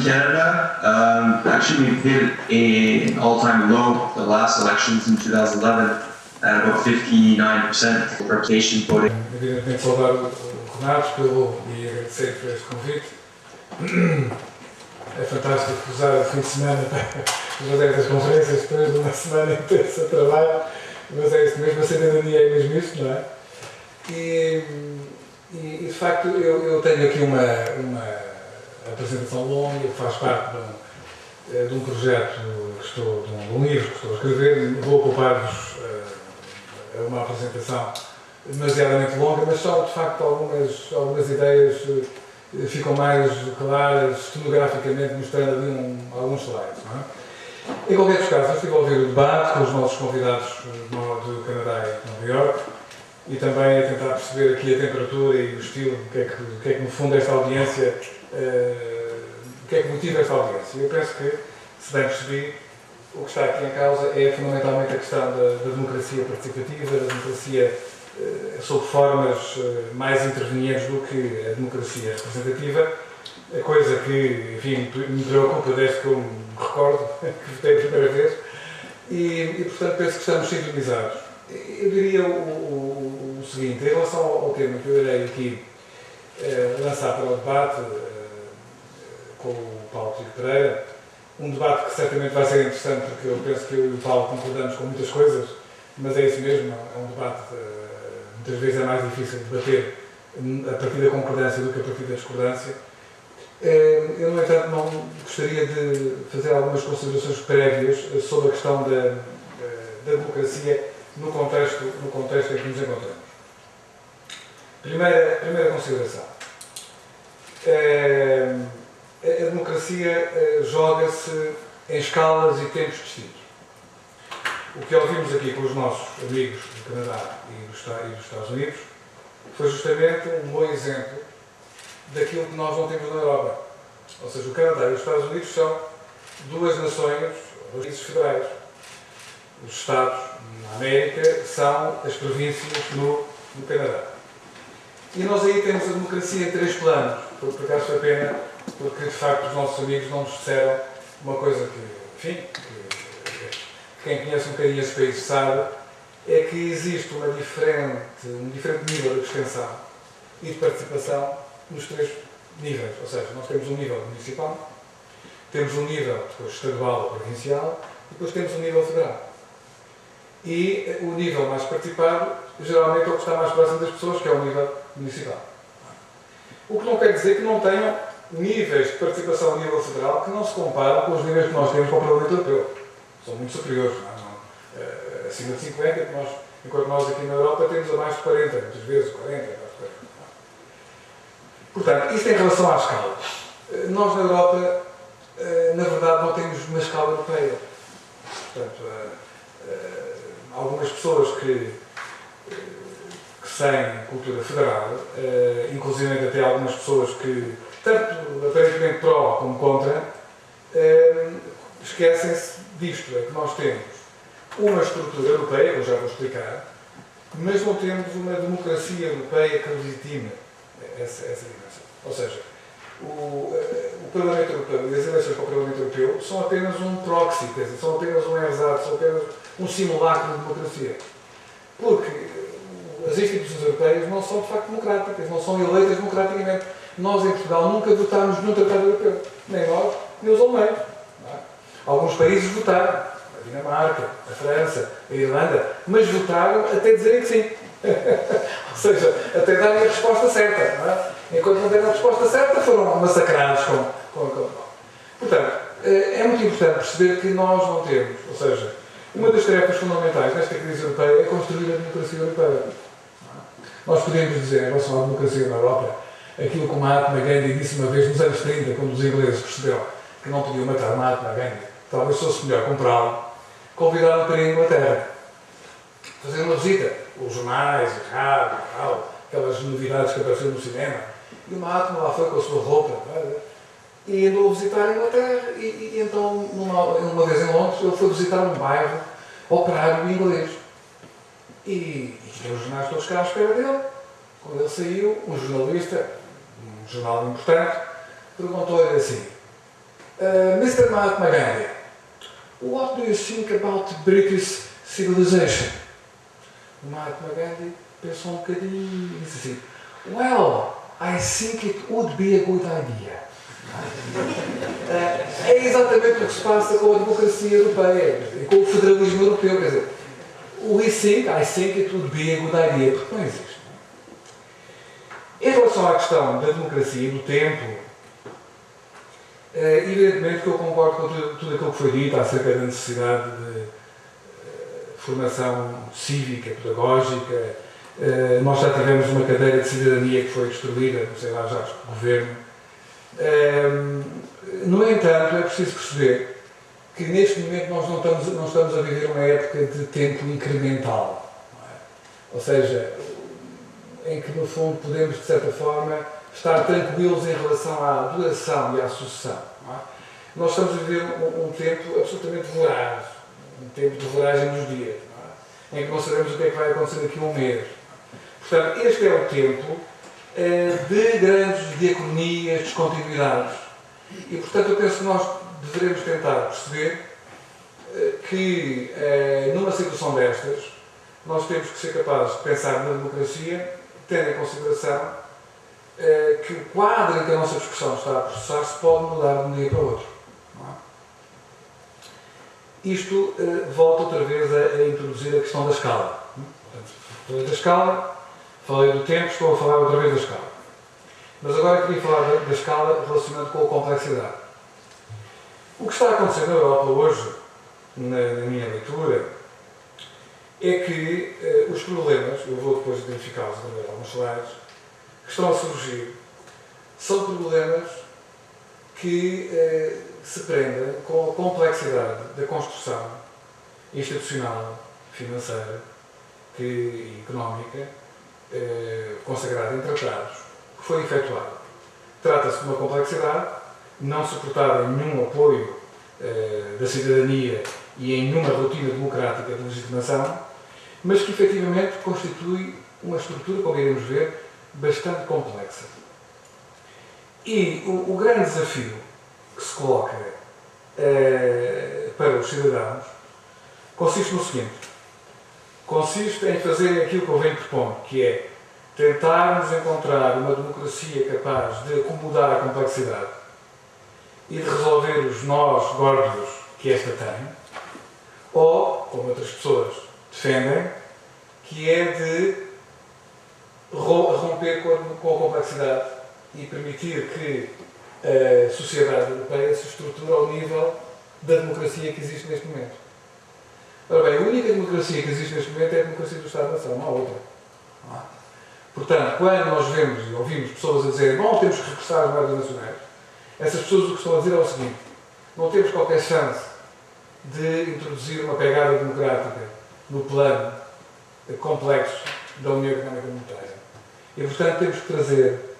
Canada. Actually, we hit an all-time low the last elections in 2011 at about 59% representation voting. Evidentemente saudar o Renato e agradecer por este convite. É fantástico usar o fim de semana para fazer estas conferências depois de uma semana intensa de trabalho, mas é isso mesmo, a cidadania é mesmo isso, não é? E de facto eu tenho aqui uma apresentação longa que faz parte de um projeto, de um livro que estou a escrever. Vou ocupar-vos uma apresentação demasiadamente longa, mas só de facto algumas ideias ficam mais claras estemograficamente, mostrando ali alguns slides. Não é? Em qualquer dos casos, eu estive a ouvir o debate com os nossos convidados do Canadá e de Nova Iorque e também a tentar perceber aqui a temperatura e o estilo, o que é que no fundo esta audiência, o que é que motiva esta audiência. Eu penso que, se bem percebi, o que está aqui em causa é fundamentalmente a questão da democracia participativa, da democracia sob formas mais intervenientes do que a democracia representativa, a coisa que, enfim, me preocupa desde que eu me recordo, que votei a primeira vez, e portanto penso que estamos sintonizados. Eu diria o seguinte, em relação ao tema que eu irei aqui lançar para o debate com o Paulo Chico Pereira, um debate que certamente vai ser interessante, porque eu penso que eu e o Paulo concordamos com muitas coisas, mas é isso mesmo, é um debate muitas vezes é mais difícil de debater a partir da concordância do que a partir da discordância. Eu, no entanto, não gostaria de fazer algumas considerações prévias sobre a questão da democracia no contexto em que nos encontramos. Primeira consideração. A democracia joga-se em escalas e tempos distintos. O que ouvimos aqui com os nossos amigos do Canadá e dos Estados Unidos foi justamente um bom exemplo daquilo que nós não temos na Europa. Ou seja, o Canadá e os Estados Unidos são duas nações, dois países federais. Os Estados na América são as províncias no Canadá. E nós aí temos a democracia em três planos. Por acaso foi pena, porque de facto os nossos amigos não nos disseram uma coisa que, enfim, quem conhece um bocadinho esse país sabe, é que existe um diferente nível de extensão e de participação nos três níveis. Ou seja, nós temos um nível municipal, temos um nível depois estadual ou provincial e depois temos um nível federal. E o nível mais participado, geralmente é o que está mais próximo das pessoas, que é o nível municipal. O que não quer dizer que não tenham níveis de participação a nível federal que não se comparam com os níveis que nós temos para o Parlamento Europeu. São muito superiores, não? Acima de 50, enquanto nós aqui na Europa temos a mais de 40, muitas vezes 40, mais de 40. Portanto, isto em relação à escala. Nós na Europa, na verdade, não temos uma escala europeia. Portanto, algumas pessoas que sem cultura federal, inclusive até algumas pessoas que, tanto aparentemente pró como contra, esquecem-se disto, é que nós temos uma estrutura europeia, que eu já vou explicar, mas não temos uma democracia europeia que legitime essa dimensão. Ou seja, o Parlamento Europeu e as eleições para o Parlamento Europeu são apenas um proxy, quer dizer, são apenas um exato, são apenas um simulacro de democracia. Porque as instituições europeias não são de facto democráticas, não são eleitas democraticamente. Nós em Portugal nunca votámos num tratado europeu, nem nós, nem os alemães. Alguns países votaram, a Dinamarca, a França, a Irlanda, mas votaram até dizerem que sim. Ou seja, até darem a resposta certa. Não é? Enquanto não deram a resposta certa, foram massacrados com. Portanto, é muito importante perceber que nós não temos, ou seja, uma das tarefas fundamentais nesta crise europeia é construir a democracia europeia. Nós podemos dizer, em relação à democracia na Europa, aquilo que o Mahatma Gandhi disse uma vez nos anos 30, quando os ingleses perceberam que não podiam matar Mahatma Gandhi, talvez fosse melhor comprá-lo, convidaram para ir à Inglaterra, fazer uma visita, os jornais, a rádio, aquelas novidades que apareceram no cinema, e o Mahatma lá foi com a sua roupa, e andou a visitar a Inglaterra, e então, uma vez em Londres, ele foi visitar um bairro operário inglês. E tinha os jornais todos cá à espera dele. Quando ele saiu, um jornalista, um jornal importante, perguntou-lhe assim: Mr. Mahatma Gandhi, what do you think about British civilization? O Mahatma Gandhi pensou bocadinho e disse assim, well, I think it would be a good idea. É exatamente o que se passa com a democracia europeia e com o federalismo europeu. Quer dizer, I think it would be a good idea, porque não existe. Em relação à questão da democracia e do tempo, evidentemente que eu concordo com tudo aquilo que foi dito acerca da necessidade de formação cívica, pedagógica. Nós já tivemos uma cadeira de cidadania que foi destruída, não sei lá, já pelo governo. No entanto, é preciso perceber que neste momento nós não estamos a viver uma época de tempo incremental. Não é? Ou seja, em que no fundo podemos, de certa forma, estar tranquilos em relação à duração e à sucessão. Não é? Nós estamos a viver um tempo absolutamente voraz, um tempo de voragem nos dias, não é? Em que não sabemos o que é que vai acontecer daqui a um mês. Portanto, este é o tempo de grandes diacronias, descontinuidades. E, portanto, eu penso que nós deveremos tentar perceber que, numa situação destas, nós temos que ser capazes de pensar na democracia, tendo em consideração que o quadro em que a nossa discussão está a processar-se pode mudar de um dia para o outro. Não é? Isto volta outra vez a introduzir a questão da escala. Portanto, falei da escala, falei do tempo, estou a falar outra vez da escala. Mas agora queria falar da escala relacionando com a complexidade. O que está a acontecer na Europa hoje, na minha leitura, é que os problemas, eu vou depois identificá-los em alguns slides, que estão a surgir, são problemas que se prendem com a complexidade da construção institucional, financeira e económica, consagrada em tratados, que foi efetuado. Trata-se de uma complexidade não suportada em nenhum apoio da cidadania e em nenhuma rotina democrática de legitimação, mas que efetivamente constitui uma estrutura, como iremos ver, bastante complexa. E o grande desafio que se coloca para os cidadãos consiste no seguinte: consiste em fazer aquilo que eu venho propondo, que é tentarmos encontrar uma democracia capaz de acomodar a complexidade e de resolver os nós górdios que esta tem, ou, como outras pessoas defendem, que é de romper com a complexidade e permitir que a sociedade europeia se estruture ao nível da democracia que existe neste momento. Ora bem, a única democracia que existe neste momento é a democracia do Estado-nação, não há outra. Não há. Portanto, quando nós vemos e ouvimos pessoas a dizer bom, temos que regressar às moedas nacionais, essas pessoas o que estão a dizer é o seguinte: não temos qualquer chance de introduzir uma pegada democrática no plano complexo da União Económica e Monetária. E, portanto, temos que trazer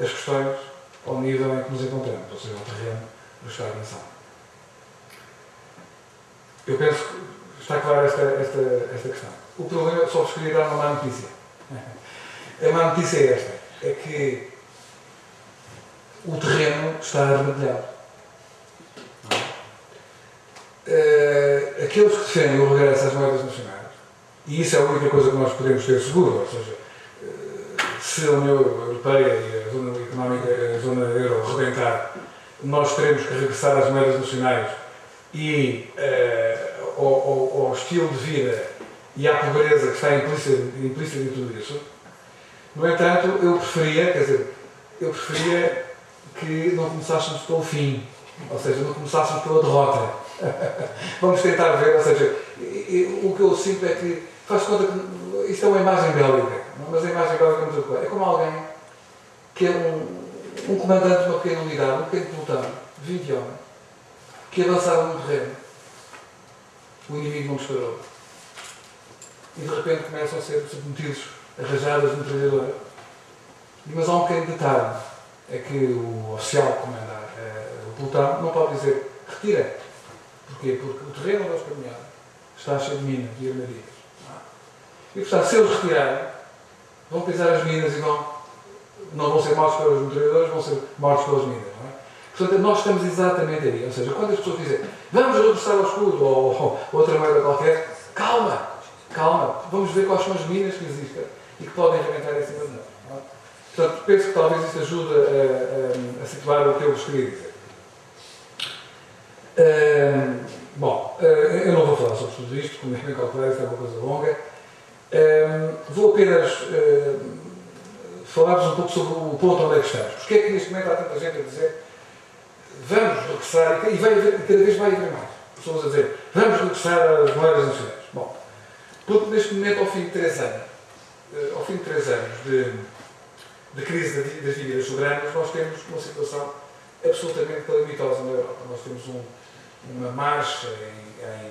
as questões ao nível em que nos encontramos, ou seja, ao terreno do Estado-nação. Eu penso que está clara esta questão. O problema, só vos queria dar uma má notícia. A má notícia é esta: é que o terreno está armadilhado. Aqueles que defendem o regresso às moedas nacionais, e isso é a única coisa que nós podemos ter seguro, ou seja, se a União Europeia e a Zona Económica, a Zona Euro rebentar, nós teremos que regressar às moedas nacionais e ao estilo de vida e à pobreza que está implícita em tudo isso. No entanto, eu preferia que não começássemos pelo fim, ou seja, não começássemos pela derrota. Vamos tentar ver, ou seja, o que eu sinto é que faz conta que isto é uma imagem bélica, mas a imagem bélica é muito clara. É como alguém que é um comandante de uma pequena unidade, um pequeno pelotão, 20 homens, que avançaram no terreno. O inimigo não disparou. E de repente começam a ser submetidos a rajadas de metralhadora. Mas há um pequeno detalhe: é que o oficial que comanda o pelotão não pode dizer retira. Porquê? Porque o terreno onde eles caminharam está cheio de minas e armadilhas. E portanto, se eles retirarem, vão pisar as minas e não vão ser mortos pelos metralhadores, vão ser mortos pelas minas. Não é? Portanto, nós estamos exatamente aí. Ou seja, quando as pessoas dizem vamos regressar ao escudo ou outra moeda qualquer, calma, vamos ver quais são as minas que existem e que podem arrebentar em cima de nós. Não é? Portanto, penso que talvez isto ajude a situar o que eu vos queria dizer. Bom, eu não vou falar sobre tudo isto, como devem calcular, isto é uma coisa longa. Vou apenas falar-vos um pouco sobre o ponto onde é que estamos. Porque é que neste momento há tanta gente a dizer vamos regressar, e cada vez vai haver mais pessoas a dizer vamos regressar às moedas nacionais. Bom, porque neste momento, ao fim de 3 anos, de crise das dívidas soberanas, nós temos uma situação absolutamente calamitosa na Europa. Nós temos uma marcha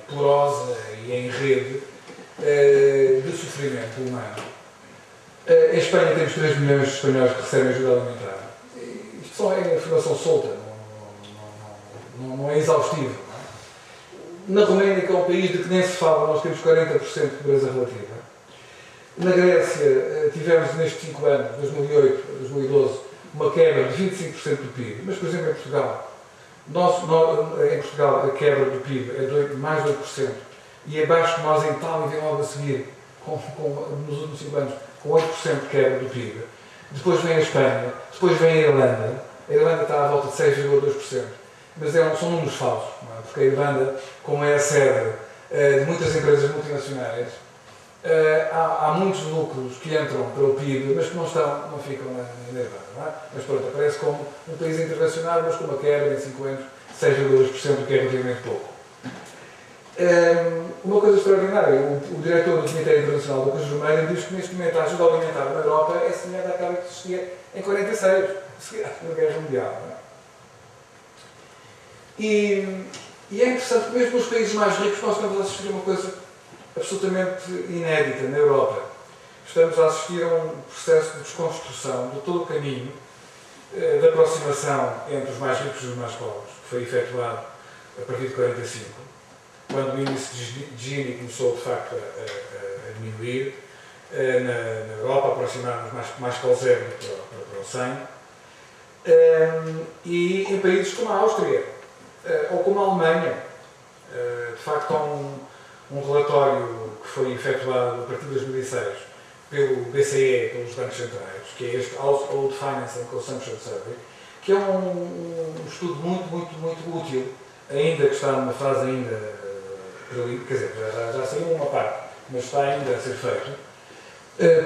porosa e em rede de sofrimento humano. Em Espanha temos 3 milhões de espanhóis que recebem ajuda alimentar. Isto só é informação solta, não é exaustivo. Não é? Na Roménia, que é um país de que nem se fala, nós temos 40% de pobreza relativa. Na Grécia, tivemos nestes 5 anos, 2008 a 2012, uma quebra de 25% do PIB. Mas, por exemplo, em Portugal, a quebra do PIB é de mais de 8%. E abaixo de nós, em Itália, vem logo a seguir, nos últimos 5 anos, com 8% de quebra do PIB. Depois vem a Espanha, depois vem a Irlanda. A Irlanda está à volta de 6,2%. Mas são números falsos, não é? Porque a Irlanda, como é a sede de muitas empresas multinacionais, há muitos lucros que entram pelo PIB, mas que não ficam na Irlanda. Não é? Mas pronto, aparece como um país internacional, mas com uma quebra em 5 anos, 6,2%, que é relativamente pouco. Uma coisa extraordinária, o diretor do Comitê Internacional do Cruz Vermelha diz que neste momento a ajuda alimentar na Europa é semelhante àquela que existia em 46, a Segunda Guerra Mundial. Não é? E é interessante que mesmo nos países mais ricos nós estamos a assistir a uma coisa absolutamente inédita na Europa. Estamos a assistir a um processo de desconstrução de todo o caminho de aproximação entre os mais ricos e os mais pobres, que foi efetuado a partir de 45, quando o índice de Gini começou de facto a diminuir na Europa, aproximarmos mais para o zero do que para o 100, e em países como a Áustria ou como a Alemanha. De facto, há um relatório que foi efetuado a partir de 2006 pelo BCE, pelos bancos centrais, que é este Household Finance and Consumption Survey, que é um estudo muito útil, ainda que está numa fase quer dizer, já saiu uma parte, mas está ainda a ser feito,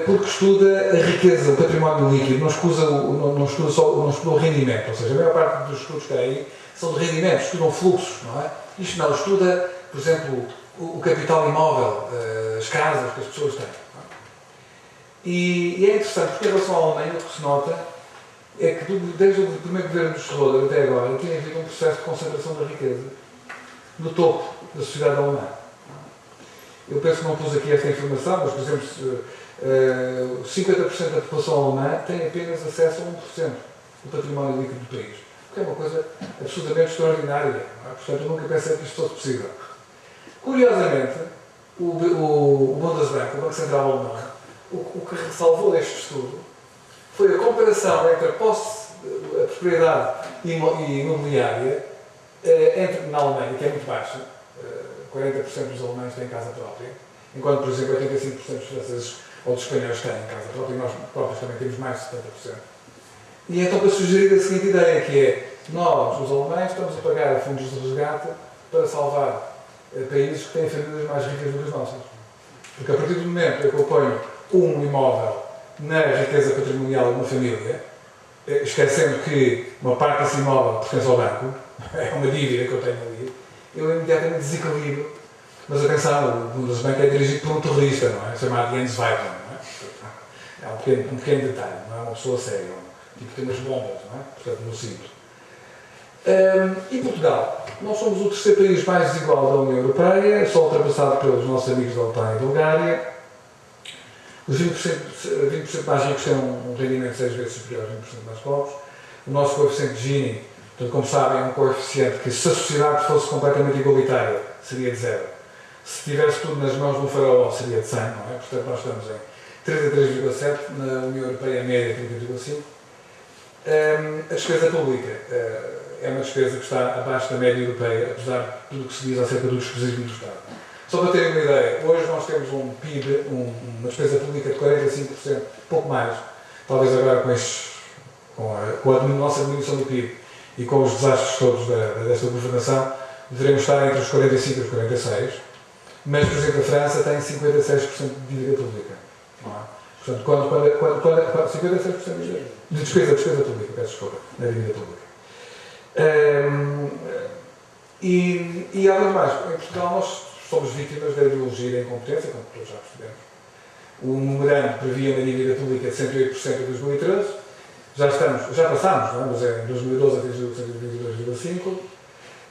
porque estuda a riqueza, o património líquido, não estuda o rendimento, ou seja, a maior parte dos estudos que há aí são de rendimentos, estudam fluxos, não é? Isto não, estuda, por exemplo, o capital imóvel, as casas que as pessoas têm. Não é? E é interessante, porque em relação à Alemanha, o que se nota é que desde o primeiro governo de Schröder até agora tem havido um processo de concentração da riqueza no topo da sociedade alemã. Eu penso que não pus aqui esta informação, mas, por exemplo, 50% da população alemã tem apenas acesso a 1% do património líquido do país. Que é uma coisa absolutamente extraordinária. Não é? Portanto, eu nunca pensei que isto fosse possível. Curiosamente, o Bundesbank, o Banco Central Alemão, o que ressalvou este estudo foi a comparação entre a propriedade imobiliária na Alemanha, que é muito baixa, 40% dos alemães têm casa própria, enquanto, por exemplo, 85% dos franceses ou dos espanhóis têm casa própria, e nós próprios também temos mais de 70%. E então para sugerir a seguinte ideia, que é, nós, os alemães, estamos a pagar fundos de resgate para salvar países que têm famílias mais ricas do que as nossas. Porque a partir do momento em que eu ponho um imóvel na riqueza patrimonial de uma família, esquecendo que uma parte desse imóvel pertence ao banco, é uma dívida que eu tenho ali, eu imediatamente desequilibro. Mas atenção, o Bundesbank é dirigido por um terrorista, não é? Chamado Jens Weidmann, não é? É um pequeno detalhe, não é uma pessoa séria. Tipo, tem umas bombas, não é? Portanto, no cinto. E Portugal? Nós somos o terceiro país mais desigual da União Europeia, só ultrapassado pelos nossos amigos da OTAN e da Bulgária. Os 20% mais ricos têm um rendimento 6 vezes superior aos 20% mais pobres. O nosso coeficiente de Gini, portanto, como sabem, é um coeficiente que, se a sociedade fosse completamente igualitária, seria de 0. Se tivesse tudo nas mãos de um faraó, seria de 100, não é? Portanto, nós estamos em 33,7, na União Europeia a média é 30,5. A despesa pública é é uma despesa que está abaixo da média europeia, apesar de tudo o que se diz acerca do despesismo do Estado. Só para terem uma ideia, hoje nós temos um PIB, uma despesa pública de 45%, pouco mais, talvez agora com a nossa diminuição do PIB e com os desastres todos desta governação, deveremos estar entre os 45% e os 46%, mas, por exemplo, a França tem 56% de dívida pública. Não é? Portanto, 56% de despesa pública, peço desculpa, na dívida pública. E além do mais, em Portugal nós somos vítimas da ideologia da incompetência, como todos já percebemos. O memorando previa uma dívida pública de 108% em 2013, já passámos, não é? Mas em 2012 atingiu 122,5%.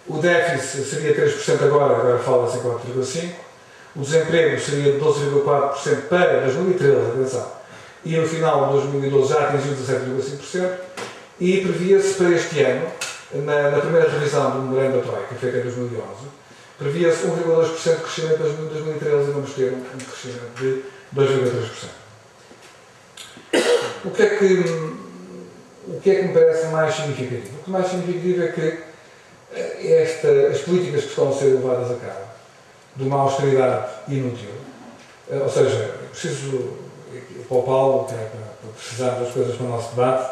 O déficit seria 3% agora fala-se em 4,5%. O desemprego seria de 12,4% para 2013, atenção. E no final de 2012 já atingiu 17,5%. E previa-se para este ano, na primeira revisão do memorando da Troika, feita em 2011, previa-se 1,2% de crescimento em 2013 e vamos ter um crescimento de 2,3%. O que é que me parece mais significativo? O que mais significativo é que as políticas que estão a ser levadas a cabo, de uma austeridade inútil, ou seja, preciso, para o Paulo, para precisar das coisas para o nosso debate,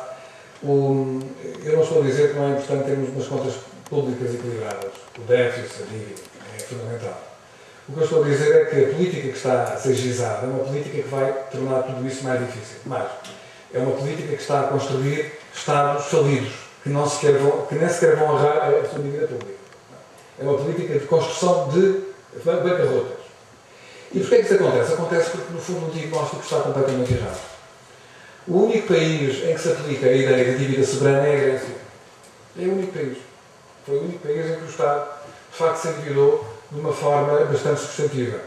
eu não estou a dizer que não é importante termos umas contas públicas equilibradas, o déficit, a dívida, é fundamental. O que eu estou a dizer é que a política que está a ser gizada é uma política que vai tornar tudo isso mais difícil. Mas é uma política que está a construir Estados falidos, que nem sequer vão honrar a sua dívida pública. É uma política de construção de bancarrotas. E porquê é que isso acontece? Acontece porque, no fundo, o diagnóstico está completamente errado. O único país em que se aplica a ideia de dívida soberana é a Grécia. É o único país. Foi o único país em que o Estado, de facto, se endividou de uma forma bastante substantiva.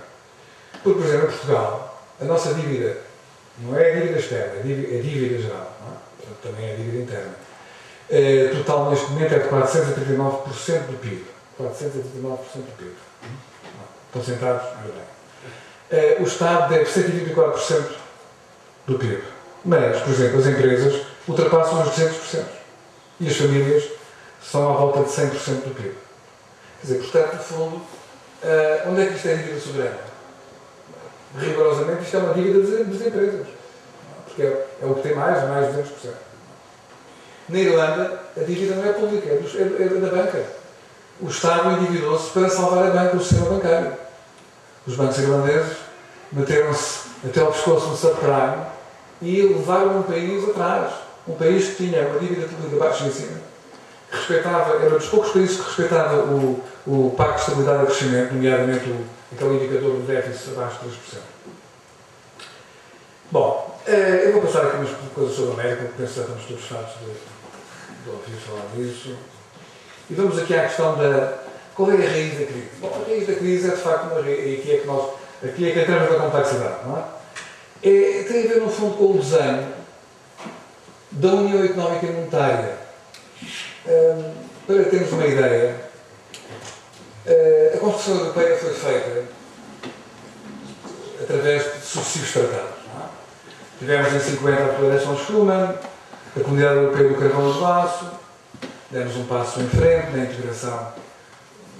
Porque, por exemplo, em Portugal, a nossa dívida não é a dívida externa, é a dívida geral. Não é? Portanto, também é a dívida interna. Total, neste momento, é de 439% do PIB. 439% do PIB. Estão sentados? Bem. O Estado deve 124% do PIB. Mas, por exemplo, as empresas ultrapassam os 200%. E as famílias são à volta de 100% do PIB. Quer dizer, portanto, no fundo, onde é que isto é dívida soberana? Rigorosamente, isto é uma dívida das empresas. Porque é o que tem mais de 200%. Na Irlanda, a dívida não é pública, é da banca. O Estado endividou-se para salvar a banca, o sistema bancário. Os bancos irlandeses meteram-se até ao pescoço no subprime e levaram um país atrás. Um país que tinha uma dívida pública baixíssima, que respeitava, era dos poucos países que respeitava o Pacto de Estabilidade e Crescimento, nomeadamente aquele indicador do déficit abaixo de 3%. Bom, eu vou passar aqui umas coisas sobre a América, porque penso que já estamos todos fartos de ouvir falar disso. E vamos aqui à questão qual é a raiz da crise? Bom, a raiz da crise é de facto uma raiz, e aqui é que entramos na complexidade, não é? Tem a ver no fundo com o desenho da União Económica e Monetária. Para termos uma ideia, a construção europeia foi feita através de sucessivos tratados. Não é? Tivemos em 50 a Declaração de Schuman, a Comunidade Europeia do Carvão e do Aço, demos um passo em frente na integração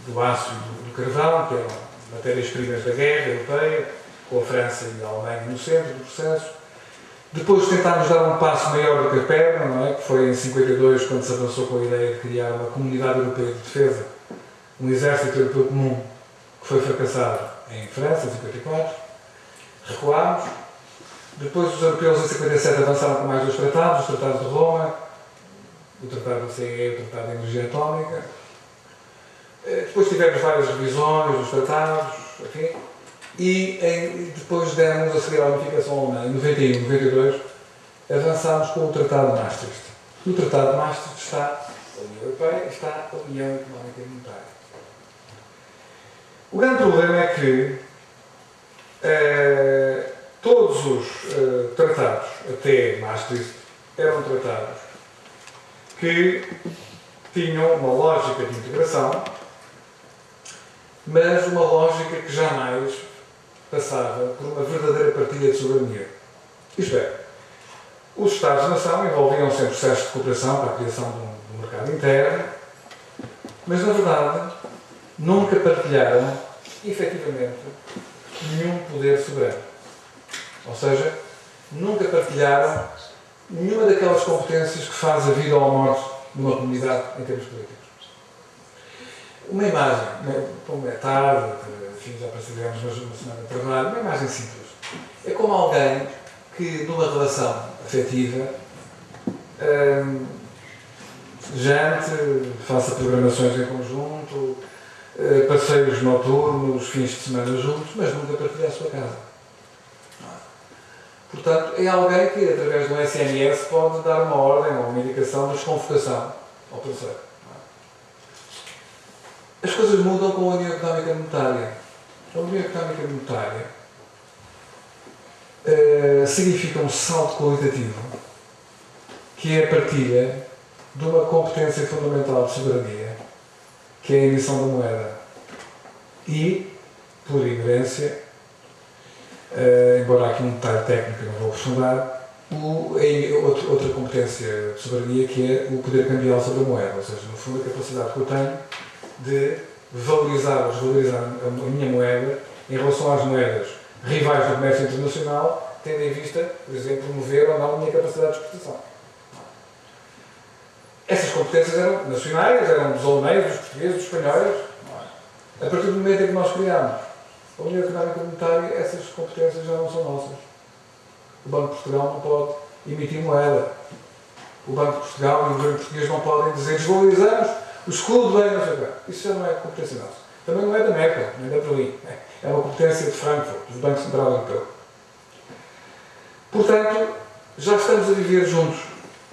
do aço e do carvão, que eram matérias-primas da guerra europeia, com a França e a Alemanha no centro do processo. Depois tentámos dar um passo maior do que a perna, não é? Que foi em 52, quando se avançou com a ideia de criar uma Comunidade Europeia de Defesa, um exército europeu comum, que foi fracassado em França, em 54. Recuámos. Depois os europeus, em 57, avançaram com mais dois tratados, os tratados de Roma, o Tratado da CE e o Tratado de Energia Atómica. Depois tivemos várias revisões dos tratados, enfim, e depois demos a seguir à unificação alemã. Em 91, 92, avançámos com o Tratado de Maastricht. No Tratado de Maastricht está a União Europeia e está a União Económica e Monetária. O grande problema é que todos os tratados, até Maastricht, eram tratados que tinham uma lógica de integração, mas uma lógica que jamais passava por uma verdadeira partilha de soberania. Isto é, os Estados-nação envolviam-se em processos de cooperação para a criação de um mercado interno, mas na verdade nunca partilharam, efetivamente, nenhum poder soberano. Ou seja, nunca partilharam nenhuma daquelas competências que faz a vida ou a morte de uma comunidade em termos políticos. Uma imagem, como é tarde, enfim, já percebemos, mas uma semana de trabalho, uma imagem simples. É como alguém que, numa relação afetiva, jante, faça programações em conjunto, passeios noturnos, fins de semana juntos, mas nunca partilha a sua casa. Portanto, é alguém que, através de um SMS, pode dar uma ordem ou uma indicação de desconvocação ao terceiro. As coisas mudam com a União Económica e Monetária. A União Económica e Monetária significa um salto qualitativo, que é a partilha de uma competência fundamental de soberania, que é a emissão da moeda. E, por inerência, embora há aqui um detalhe técnico que não vou aprofundar, outra competência de soberania, que é o poder cambial sobre a moeda, ou seja, no fundo, a capacidade que eu tenho de valorizar ou desvalorizar a minha moeda em relação às moedas rivais do comércio internacional, tendo em vista, por exemplo, promover ou não a minha capacidade de exportação. Essas competências eram nacionais, eram dos alemães, dos portugueses, dos espanhóis. A partir do momento em que nós criámos a União Económica e Monetária, essas competências já não são nossas. O Banco de Portugal não pode emitir moeda. O Banco de Portugal e o governo português não podem dizer desvalorizamos o escudo bem, não sei o quê. Isso já não é competência nossa. Também não é da Merkel, nem da Berlim. É uma competência de Frankfurt, do Banco Central Europeu. Portanto, já estamos a viver juntos.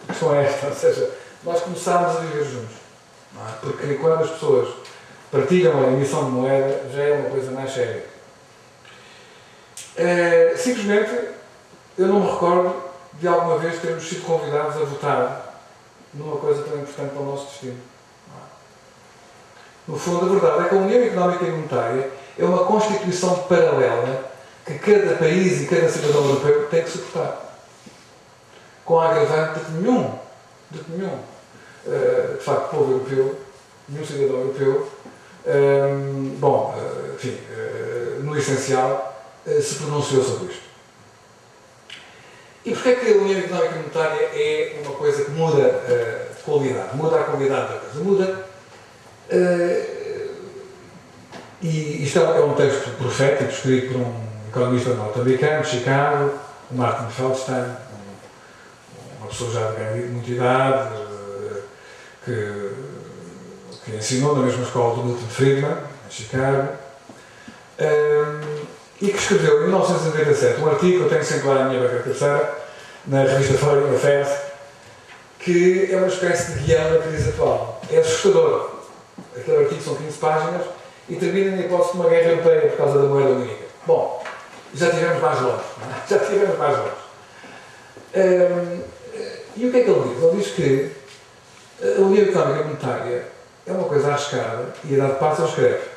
A questão é esta, ou seja, nós começámos a viver juntos. Não é? Porque quando as pessoas partilham a emissão de moeda, já é uma coisa mais séria. Simplesmente, eu não me recordo de alguma vez termos sido convidados a votar numa coisa tão importante para o nosso destino. No fundo, a verdade é que a União Económica e Monetária é uma constituição paralela que cada país e cada cidadão europeu tem que suportar. Com a agravante de que nenhum, de facto, povo europeu, nenhum cidadão europeu, no essencial, se pronunciou sobre isto. E porquê é que a União Económica e Monetária é uma coisa que muda de qualidade? Muda a qualidade da coisa. Muda. E isto é um texto profético, escrito por um economista norte-americano, de Chicago, o Martin Feldstein, uma pessoa já de muita idade, que ensinou na mesma escola do Milton Friedman, em Chicago, e que escreveu em 1997 um artigo que eu tenho sempre lá na minha banca de cabeceira, na revista Foreign Affairs, que é uma espécie de guião da crise atual. É assustador. Aquele artigo são 15 páginas e termina na hipótese de uma guerra europeia por causa da moeda única. Bom, já tivemos mais longe. Já tivemos mais longe. E o que é que ele diz? Ele diz que a União Económica e Monetária é uma coisa arriscada e a dado passo ele escreve.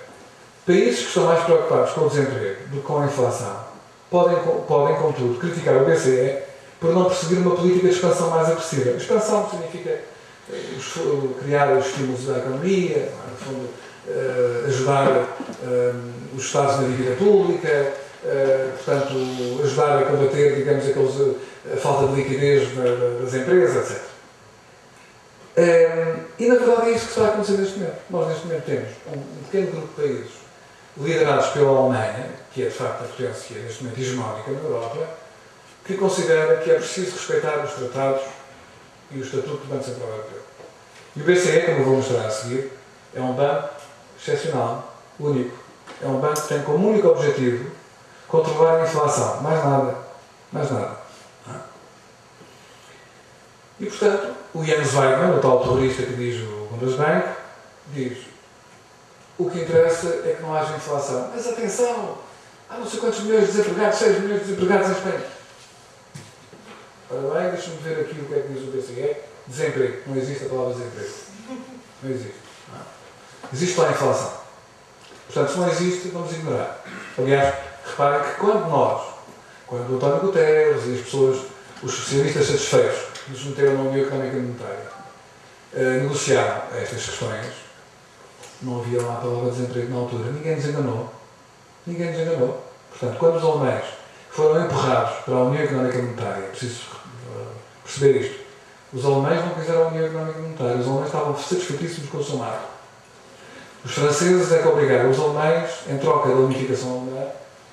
Países que estão mais preocupados com o desemprego do que com a inflação podem, contudo, criticar o BCE por não perseguir uma política de expansão mais agressiva. Expansão significa criar os estímulos da economia, no fundo, ajudar os Estados na dívida pública, portanto, ajudar a combater, digamos, a falta de liquidez das empresas, etc. E, na verdade, é isso que está a acontecer neste momento. Nós, neste momento, temos um pequeno grupo de países liderados pela Alemanha, que é, de facto, a potência, neste momento, hegemónica na Europa, que considera que é preciso respeitar os tratados e o Estatuto do Banco Central Europeu. E o BCE, como eu vou mostrar a seguir, é um banco excepcional, único. É um banco que tem como único objetivo controlar a inflação. Mais nada. Mais nada. E, portanto, o Jens Weidmann, o tal terrorista que diz o Bundesbank, diz: o que interessa é que não haja inflação. Mas atenção! Há não sei quantos milhões de desempregados, 6 milhões de desempregados em Espanha. Ora bem, deixa-me ver aqui o que é que diz o BCE. Desemprego. Não existe a palavra desemprego. Não existe. Existe lá a inflação. Portanto, se não existe, vamos ignorar. Aliás, reparem que quando o António Guterres e as pessoas, os especialistas satisfeitos, nos meteram na União Económica e Monetária, negociaram estas questões, não havia lá a palavra desemprego na altura. Ninguém nos enganou. Ninguém nos enganou. Portanto, quando os alemães foram empurrados para a União Económica e Monetária, preciso perceber isto, os alemães não quiseram a União Económica e Monetária, os alemães estavam satisfeitíssimos com o seu marco. Os franceses é que obrigaram os alemães, em troca da unificação alemã,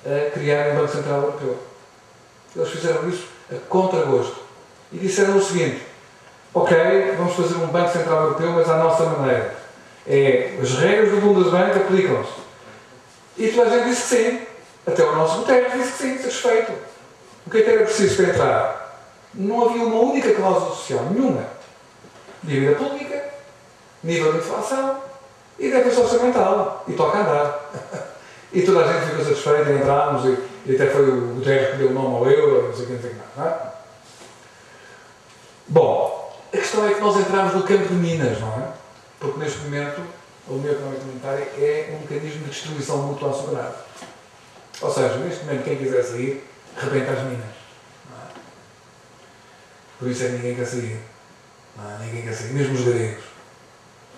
a criarem um Banco Central Europeu. Eles fizeram isso a contragosto. E disseram o seguinte: ok, vamos fazer um Banco Central Europeu, mas à nossa maneira. As regras do Bundesbank aplicam-se. E toda a gente disse que sim. Até o nosso Guterres disse que sim, satisfeito. O que é que era preciso para entrar? Não havia uma única cláusula social, nenhuma. Dívida pública, nível de inflação e déficit orçamental. E toca a andar. E toda a gente ficou satisfeita e entramos, e até foi o Guterres que deu o nome ao euro, não sei o que, não sei o que mais, não é? Bom, a questão é que nós entramos no campo de minas, não é? Porque neste momento a União Económica e Monetária é um mecanismo de destruição mútua assegurada. Ou seja, neste momento quem quiser sair, rebenta as minas. Não é? Por isso é que ninguém quer sair. Não é? Ninguém quer sair, mesmo os gregos.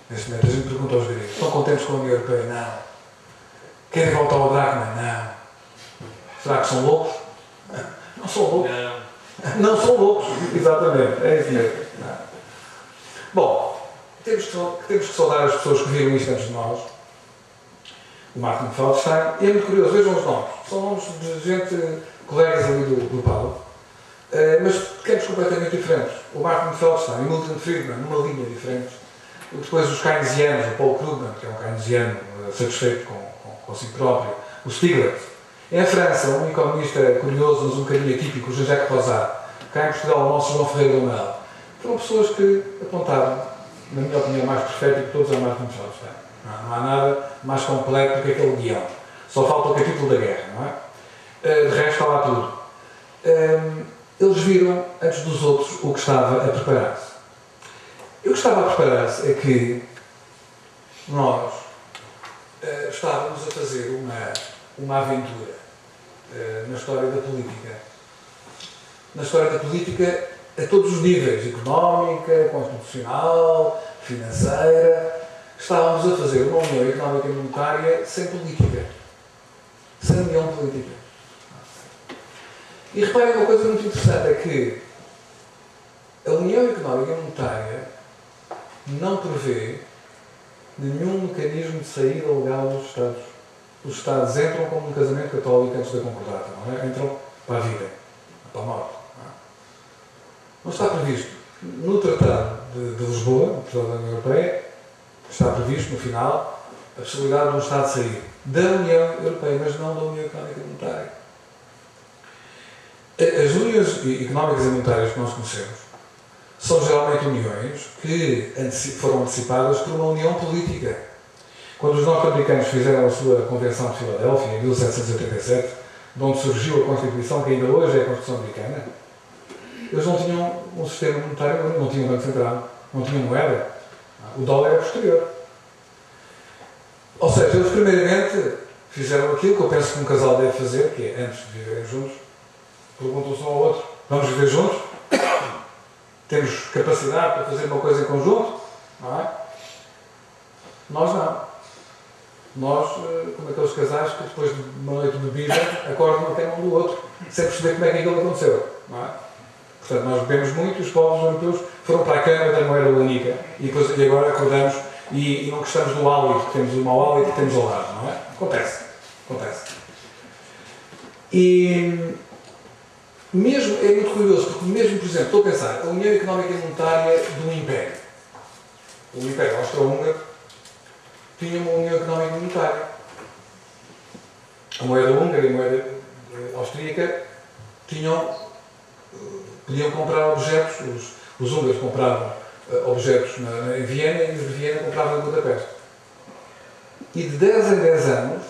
Neste momento a gente pergunta aos gregos: estão contentes com a União Europeia? Não. Querem voltar ao dracma? Não. Será que são loucos? Não são loucos. Não são loucos. Exatamente. É isso mesmo. Não. Bom, temos que saudar as pessoas que viram isto antes de nós. O Martin Feldstein. E é muito curioso, vejam os nomes. São nomes de gente, colegas ali do Paulo, mas de campos completamente diferentes. O Martin Feldstein e o Milton Friedman, numa linha diferente. Depois os keynesianos, o Paul Krugman, que é um keynesiano satisfeito com si próprio. O Stiglitz. Em França, um economista curioso, mas um bocadinho atípico, o Jacques Rosat. Cá em Portugal, o nosso João Ferreira do Mel. Foram pessoas que apontaram, na minha opinião, mais perfeito de todos, a Martin Feldstein. Não há nada mais completo do que aquele guião. Só falta o capítulo da guerra, não é? De resto, está lá tudo. Eles viram, antes dos outros, o que estava a preparar-se. E o que estava a preparar-se é que nós estávamos a fazer uma aventura na história da política. Na história da política a todos os níveis, económica, constitucional, financeira. Estávamos a fazer uma União Económica e Monetária sem política. Sem união política. E reparem uma coisa muito interessante, é que a União Económica e Monetária não prevê nenhum mecanismo de saída legal dos Estados. Os Estados entram como um casamento católico antes da concordata, não é? Entram para a vida, para a morte. Não está previsto no Tratado de Lisboa, no Tratado da União Europeia, está previsto no final a possibilidade de um Estado sair da União Europeia, mas não da União Económica e Monetária. As uniões económicas e monetárias que nós conhecemos são geralmente uniões que foram antecipadas por uma união política. Quando os norte-americanos fizeram a sua Convenção de Filadélfia, em 1787, de onde surgiu a Constituição, que ainda hoje é a Constituição Americana, eles não tinham um sistema monetário, não tinham um Banco Central, não tinham moeda. O dólar era posterior. Ou seja, eles primeiramente fizeram aquilo que eu penso que um casal deve fazer, que é, antes de viverem juntos, perguntam-se um ao outro: vamos viver juntos? Temos capacidade para fazer uma coisa em conjunto? Não é? Nós não. Nós, como aqueles casais que depois de uma noite de bebida acordam na cama um do outro, sem perceber como é que aquilo aconteceu. Não é? Portanto, nós bebemos muito e os povos europeus foram para a cama da moeda única e agora acordamos e não gostamos do hálito, temos o mau hálito que temos ao lado, não é? Acontece. E mesmo, é muito curioso, porque mesmo, por exemplo, estou a pensar, a União Económica e Monetária do Império. O Império Austro-Húngaro tinha uma União Económica e Monetária. A moeda húngara e a moeda austríaca podiam comprar objetos, os húngaros compravam objetos em Viena e os de Viena compravam em Budapeste. E de 10 em 10 anos,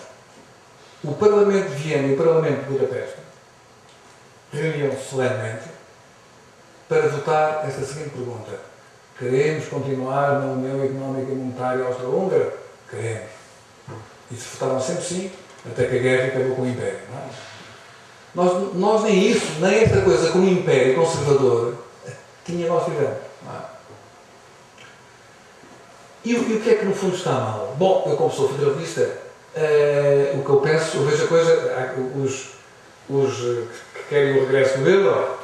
o Parlamento de Viena e o Parlamento de Budapeste reuniam-se solenemente para votar esta seguinte pergunta: queremos continuar na União Económica e Monetária Austro-Húngara? Queremos. E se votavam sempre sim, até que a guerra acabou com o Império. Não é? Nós nem isso, nem esta coisa com o Império conservador, nós tivemos. Não é? E o que é que no fundo está mal? Bom, eu como sou federalista, o que eu penso, eu vejo a coisa, os que querem o regresso do euro,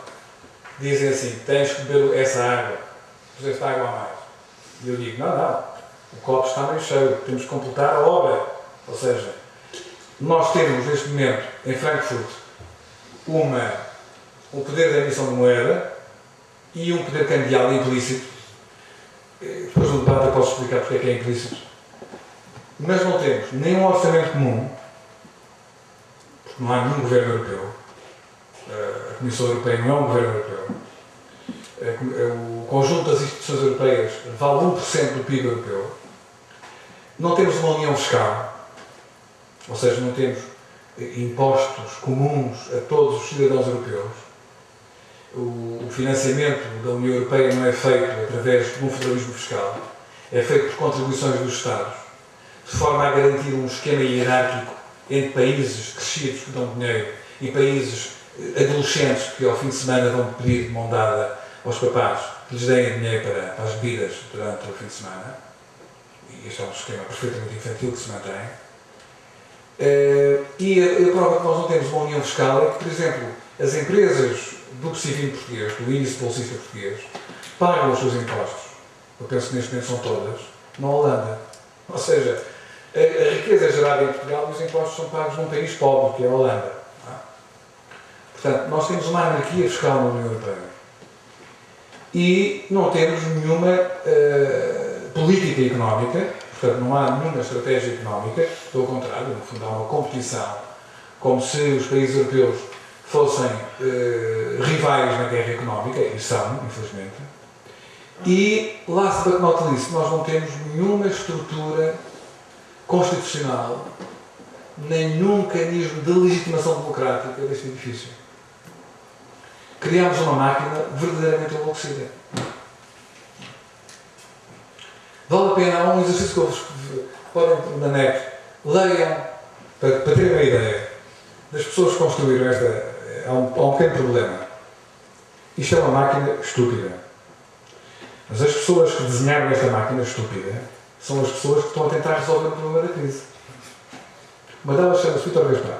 dizem assim, tens que beber essa água, puseste água a mais. E eu digo, não, o copo está meio cheio, temos que completar a obra. Ou seja, nós temos neste momento, em Frankfurt, um poder de emissão de moeda e um poder cambial implícito. Depois do debate eu posso explicar porque é que é implícito. Mas não temos nenhum orçamento comum, porque não há nenhum governo europeu. A Comissão Europeia não é um governo europeu. O conjunto das instituições europeias vale 1% do PIB europeu. Não temos uma união fiscal, ou seja, não temos impostos comuns a todos os cidadãos europeus. O financiamento da União Europeia não é feito através de um federalismo fiscal, é feito por contribuições dos Estados, de forma a garantir um esquema hierárquico entre países crescidos que dão dinheiro e países adolescentes que ao fim de semana vão pedir de mão dada aos papás que lhes deem dinheiro para as bebidas durante o fim de semana. E este é um esquema perfeitamente infantil que se mantém. E a prova que nós não temos uma união fiscal é que, por exemplo, as empresas do Pecivim português, do índice bolsista português, pagam os seus impostos, eu penso que neste momento são todas, na Holanda. Ou seja, a riqueza é gerada em Portugal e os impostos são pagos num país pobre, que é a Holanda. Portanto, nós temos uma anarquia fiscal na União Europeia. E não temos nenhuma política económica, portanto, não há nenhuma estratégia económica, pelo contrário, no fundo há uma competição, como se os países europeus fossem rivais na guerra económica, e são, infelizmente. E, last but not least, nós não temos nenhuma estrutura constitucional, nenhum mecanismo de legitimação democrática deste edifício. Criámos uma máquina verdadeiramente enlouquecida. Vale a pena, há um exercício que eu vos podem na net, leiam, para terem uma ideia das pessoas que construíram esta. Há um pequeno problema. Isto é uma máquina estúpida. Mas as pessoas que desenharam esta máquina estúpida são as pessoas que estão a tentar resolver o problema da crise. Uma delas chama-se Vítor Gaspar.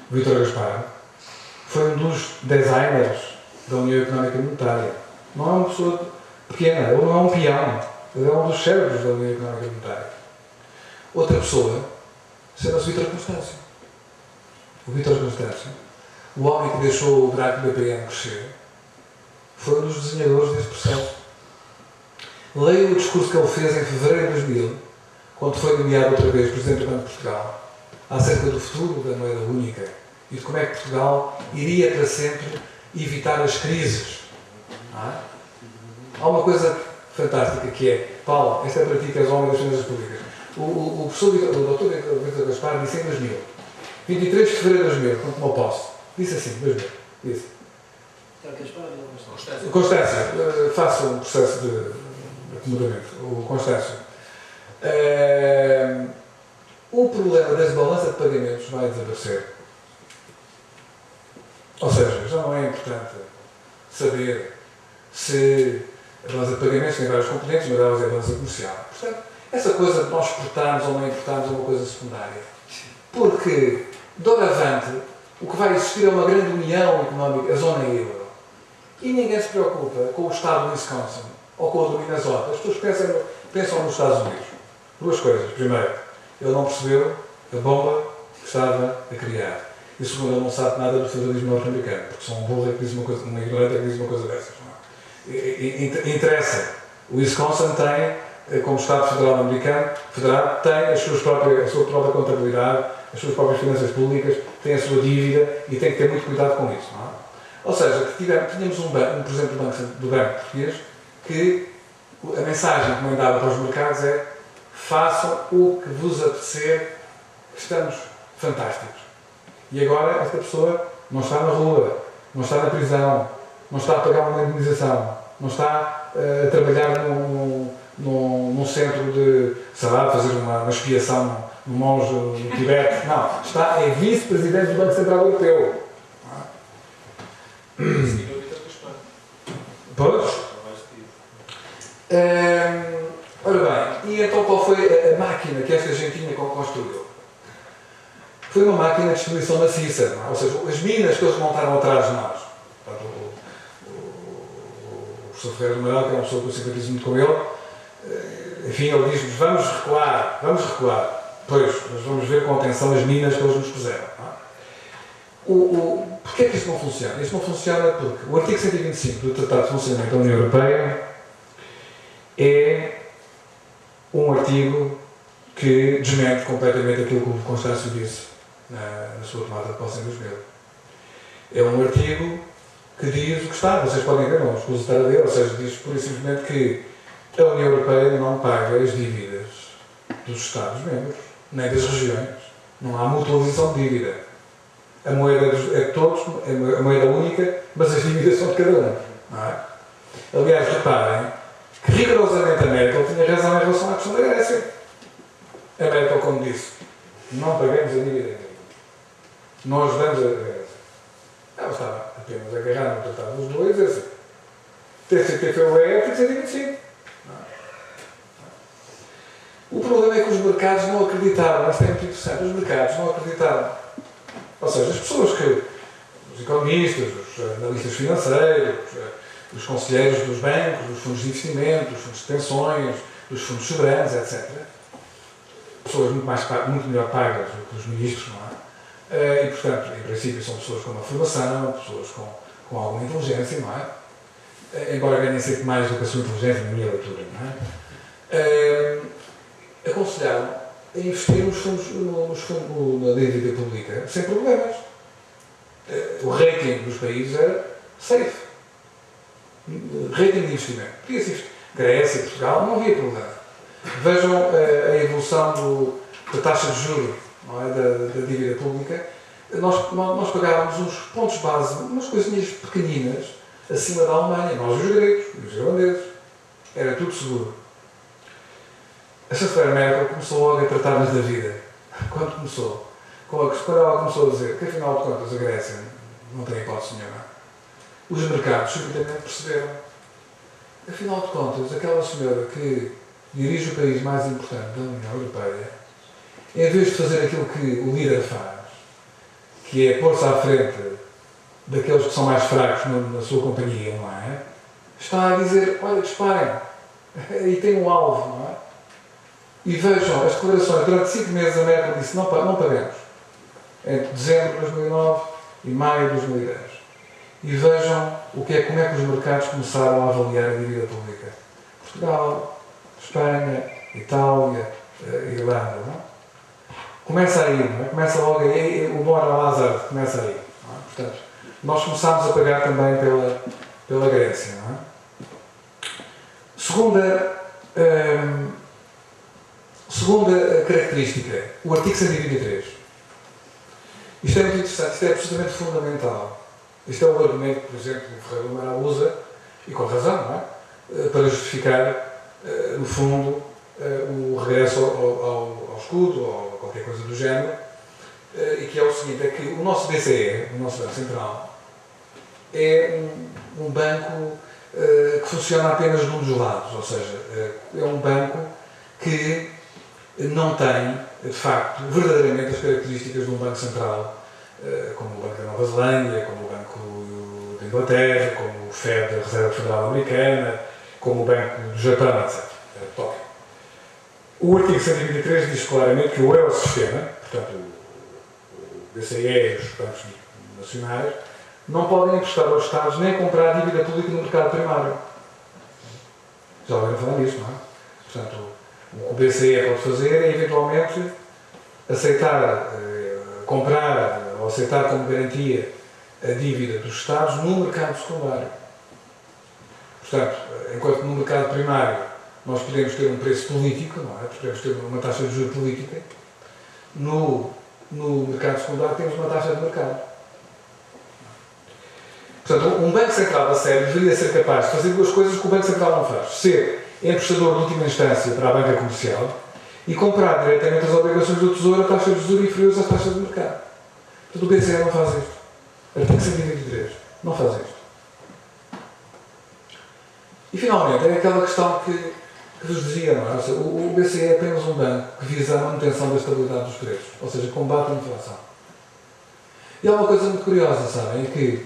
Vítor Gaspar foi um dos designers da União Económica e Monetária. Não é uma pessoa pequena, ele não é um peão. Ele é um dos cérebros da União Económica e Monetária. Outra pessoa chama-se Vítor Constâncio. O Vítor Constâncio, o homem que deixou o buraco do BPM crescer, foi um dos desenhadores deste processo. Leia o discurso que ele fez em fevereiro de 2000, quando foi nomeado outra vez Presidente do Banco de Portugal, acerca do futuro da moeda única e de como é que Portugal iria para sempre evitar as crises. Há uma coisa fantástica que é, Paulo, esta é para ti que és homem das finanças públicas. O doutor Vítor Gaspar disse em 2000, 23 de fevereiro de 2000, quando tomou posse, disse assim, 2000, disse. Constâncio, faça um processo de acomodamento. O Constâncio. O problema da desbalança de pagamentos vai desaparecer. Ou seja, já não é importante saber se a balança de pagamentos tem vários componentes, mas delas é a balança comercial. Portanto, essa coisa de nós exportarmos ou não importarmos é uma coisa secundária. Porque, doravante, o que vai existir é uma grande união económica, a zona euro. E ninguém se preocupa com o estado de Wisconsin ou com o do Minnesota. As pessoas pensam nos Estados Unidos. Duas coisas. Primeiro, ele não percebeu a bomba que estava a criar. E segundo, ele não sabe nada do federalismo norte-americano, porque são um burro que diz uma coisa, uma ignorante que diz uma coisa dessas. Não é? Interessa. O Wisconsin tem, como Estado Federal americano, federado, tem a sua própria contabilidade, as suas próprias finanças públicas, tem a sua dívida e tem que ter muito cuidado com isso. Não é? Ou seja, tínhamos um presidente do Banco Português que a mensagem que mandava para os mercados é: façam o que vos apetecer, estamos fantásticos. E agora esta pessoa não está na rua, não está na prisão, não está a pagar uma indemnização, não está a trabalhar num centro de, sei lá, fazer uma expiação no monge no Tibete. Não, é vice-presidente do Banco Central Europeu. Pois. Ora bem, e então qual foi a máquina que esta gente tinha construiu? Foi uma máquina de destruição maciça, não é? Ou seja, as minas que eles montaram atrás de nós. Portanto, o professor Ferreira do Amaral, que é uma pessoa que eu simpatizo muito com ele, enfim, ele diz-nos, vamos recuar. Pois, mas vamos ver com atenção as minas que eles nos puseram. Porquê é que isto não funciona? Isto não funciona porque o artigo 125 do Tratado de Funcionamento da União Europeia é um artigo que desmente completamente aquilo que o Constâncio disse na sua tomada de posse em 2000. É um artigo que diz o que está, vocês podem ver, não escuso estar a ler, ou seja, diz pura e simplesmente que a União Europeia não paga as dívidas dos Estados-membros, nem das regiões. Não há mutualização de dívida. A moeda é de todos, a moeda única, mas as dívidas são de cada um. Não é? Aliás, reparem que rigorosamente a Merkel tinha razão em relação à questão da Grécia. A Merkel, como disse, não pagamos a dívida. Nós damos a Grécia. Ela estava apenas agarrada no Tratado dos dois, assim. TCTFUE é artigo 125. O problema é que os mercados não acreditaram, isto é muito interessante, os mercados não acreditaram. Ou seja, as pessoas os economistas, os analistas financeiros, os conselheiros dos bancos, dos fundos de investimento, dos fundos de pensões, dos fundos soberanos, etc. Pessoas muito melhor pagas do que os ministros, não é? E, portanto, em princípio, são pessoas com uma formação, pessoas com alguma inteligência, não é? Embora ganhem sempre mais do que a sua inteligência, na minha leitura, não é? Aconselharam a investir nos fundos na dívida pública sem problemas. O rating dos países era safe. Rating de investimento. Podia ser Grécia, Portugal, não havia problema. Vejam a evolução da taxa de juros, não é? da dívida pública. Nós pagávamos uns pontos base, umas coisinhas pequeninas, acima da Alemanha, nós os gregos, os irlandeses. Era tudo seguro. A chanceler Merkel começou logo a tratar-nos da vida. Quando começou? Quando ela começou a dizer que, afinal de contas, a Grécia não tem hipótese nenhuma, os mercados subitamente perceberam. Afinal de contas, aquela senhora que dirige o país mais importante da União Europeia, em vez de fazer aquilo que o líder faz, que é pôr-se à frente daqueles que são mais fracos na sua companhia, não é? Está a dizer, olha, disparem, e tem um alvo, não é? E vejam as declarações, durante 5 meses a Merkel disse, não pagamos, entre dezembro de 2009 e maio de 2010. E vejam como é que os mercados começaram a avaliar a dívida pública. Portugal, Espanha, Itália, Irlanda, não é? Começa aí, não é? Começa logo aí, o Mora Lázaro começa aí. Não é? Portanto, nós começámos a pagar também pela Grécia, não é? Segunda característica, o artigo 123. Isto é muito interessante, isto é absolutamente fundamental. Isto é um argumento, por exemplo, que o Ferreira do Amaral usa, e com razão, não é? Para justificar, no fundo, o regresso ao escudo, ou qualquer coisa do género, e que é o seguinte, é que o nosso BCE, o nosso Banco Central, é um banco que funciona apenas de um dos lados, ou seja, é um banco que não tem, de facto, verdadeiramente as características de um Banco Central, como o Banco da Nova Zelândia, como o Banco da Inglaterra, como o FED, a Reserva Federal Americana, como o Banco do Japão, etc. Tóquio. O artigo 123 diz claramente que o Eurosistema, portanto, o BCE e os bancos nacionais, não podem emprestar aos Estados nem comprar dívida pública no mercado primário. Já ouviram falar nisso, não é? Portanto, o que o BCE pode fazer é, eventualmente, aceitar, comprar ou aceitar como garantia a dívida dos Estados no mercado secundário. Portanto, enquanto no mercado primário nós podemos ter um preço político, não é? Podemos ter uma taxa de juros política, no mercado secundário temos uma taxa de mercado. Portanto, um Banco Central a sério deveria ser capaz de fazer duas coisas que o Banco Central não faz. Ser emprestador de última instância para a banca comercial e comprar diretamente as obrigações do Tesouro a taxas de juros inferiores às taxas de mercado. Portanto, o BCE não faz isto. Artigo 123 não faz isto. E, finalmente, é aquela questão que que vos dizia, não é? Ou seja, o BCE é apenas um banco que visa a manutenção da estabilidade dos preços, ou seja, combate a inflação. E há uma coisa muito curiosa, sabem, é que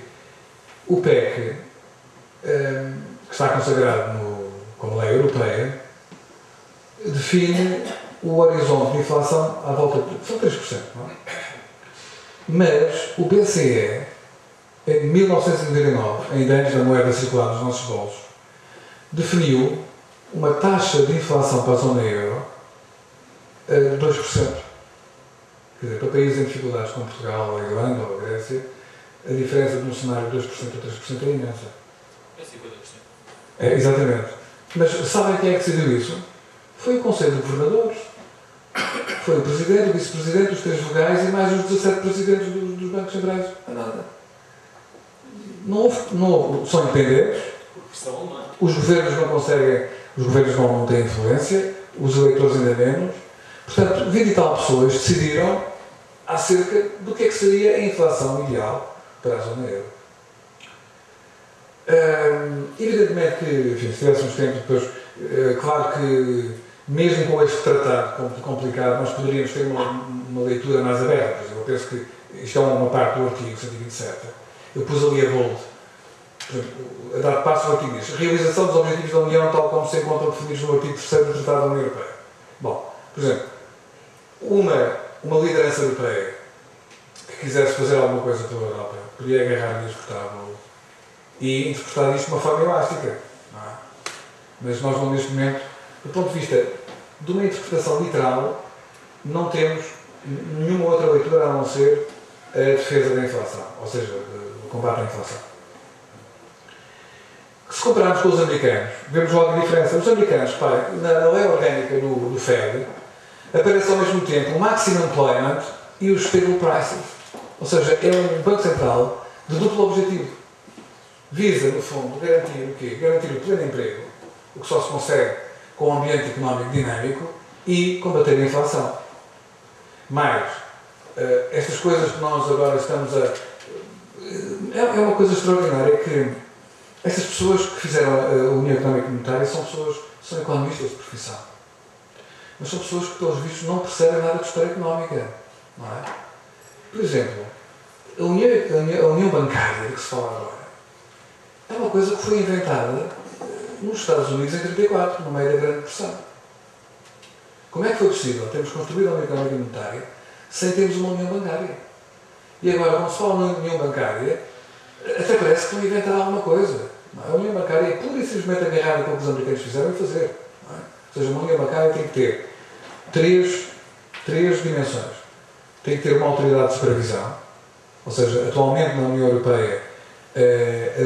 o PEC, que está consagrado como lei europeia, define o horizonte de inflação à volta de... são 3%, não é? Mas o BCE, em 1999, ainda antes da moeda circular nos nossos bolsos, definiu uma taxa de inflação para a zona euro de 2%. Quer dizer, para países em dificuldades como Portugal, ou a Irlanda, ou a Grécia, a diferença de um cenário de 2% a 3% é imensa. É 50%. É, exatamente. Mas sabem quem é que decidiu isso? Foi o Conselho de Governadores. Foi o Presidente, o Vice-Presidente, os 3 vogais e mais os 17 Presidentes dos bancos centrais. Não é nada. Não houve, são independentes. Por pressão alemã. Os governos não conseguem, os governos não têm influência, os eleitores ainda menos. Portanto, 20 e tal pessoas decidiram acerca do que é que seria a inflação ideal para a zona euro. Evidentemente que, enfim, se tivéssemos tempo depois, claro que mesmo com este tratado complicado, nós poderíamos ter uma leitura mais aberta. Eu penso que isto é uma parte do artigo 127. Eu pus ali a bold. A dar passo ao artigo diz: realização dos objetivos da União tal como se encontram definidos no artigo 3º do Tratado da União Europeia. Bom, por exemplo, uma liderança europeia que quisesse fazer alguma coisa pela Europa podia agarrar e exportar e interpretar isto de uma forma elástica. Não é? Mas nós, neste momento, do ponto de vista de uma interpretação literal, não temos nenhuma outra leitura a não ser a defesa da inflação, ou seja, o combate à inflação. Se compararmos com os americanos, vemos logo a diferença. Os americanos, na lei orgânica do FED, aparece ao mesmo tempo o Maximum Employment e o Stable Prices. Ou seja, é um Banco Central de duplo objetivo. Visa, no fundo, garantir o quê? Garantir o pleno emprego, o que só se consegue com um ambiente económico dinâmico, e combater a inflação. Mas, estas coisas que nós agora estamos a... É uma coisa extraordinária que estas pessoas que fizeram a União Económica e Monetária são economistas de profissão. Mas são pessoas que, pelos vistos, não percebem nada de história económica. Não é? Por exemplo, a União Bancária, de que se fala agora, é uma coisa que foi inventada nos Estados Unidos em 1934, no meio da Grande Depressão. Como é que foi possível termos construído a União Económica e Monetária sem termos uma União Bancária? E agora, quando se fala na União Bancária, até parece que vão inventar alguma coisa. Não é? A União Bancária é pura e simplesmente agarrada com o que os americanos fizeram e fazer. Não é? Ou seja, uma União Bancária tem que ter três dimensões. Tem que ter uma autoridade de supervisão, ou seja, atualmente na União Europeia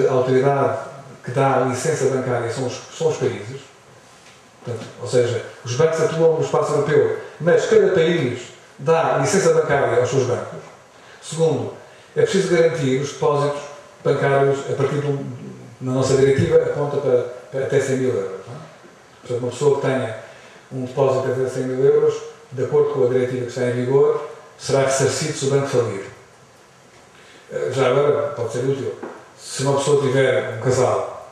a autoridade que dá a licença bancária são os países. Portanto, ou seja, os bancos atuam no espaço europeu, mas cada país dá licença bancária aos seus bancos. Segundo, é preciso garantir os depósitos bancários a partir na nossa diretiva aponta para até 100 mil euros. Não é? Portanto, uma pessoa que tenha um depósito até 100 mil euros, de acordo com a diretiva que está em vigor, será ressarcido se o banco falir. Já agora, pode ser útil. Se uma pessoa tiver um casal,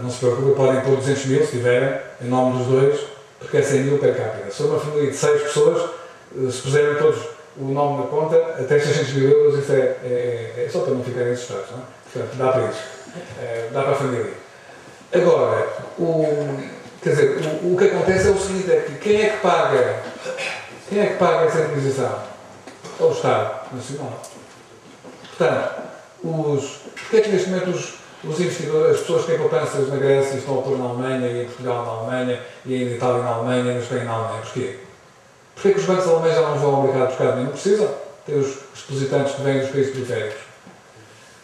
não se preocupe, podem pôr 200 mil, se tiverem, em nome dos dois, porque é 100 mil per capita. Se for uma família de 6 pessoas, se puserem todos o nome na conta, até 600 mil euros, isso é só para não ficarem assustados, não é? Portanto, dá para isso. Dá para a família. Agora, o que acontece é o seguinte, é que quem é que paga essa indemnização? É o Estado Nacional. Portanto, porque é que neste momento os investidores, as pessoas que têm poupanças na Grécia estão a pôr na Alemanha, e em Portugal na Alemanha, e em Itália na Alemanha, e na Espanha na Alemanha? Porquê? Porquê que os bancos alemães já não vão ao mercado buscar dinheiro? Não precisam. Tem os depositantes que vêm dos países periféricos.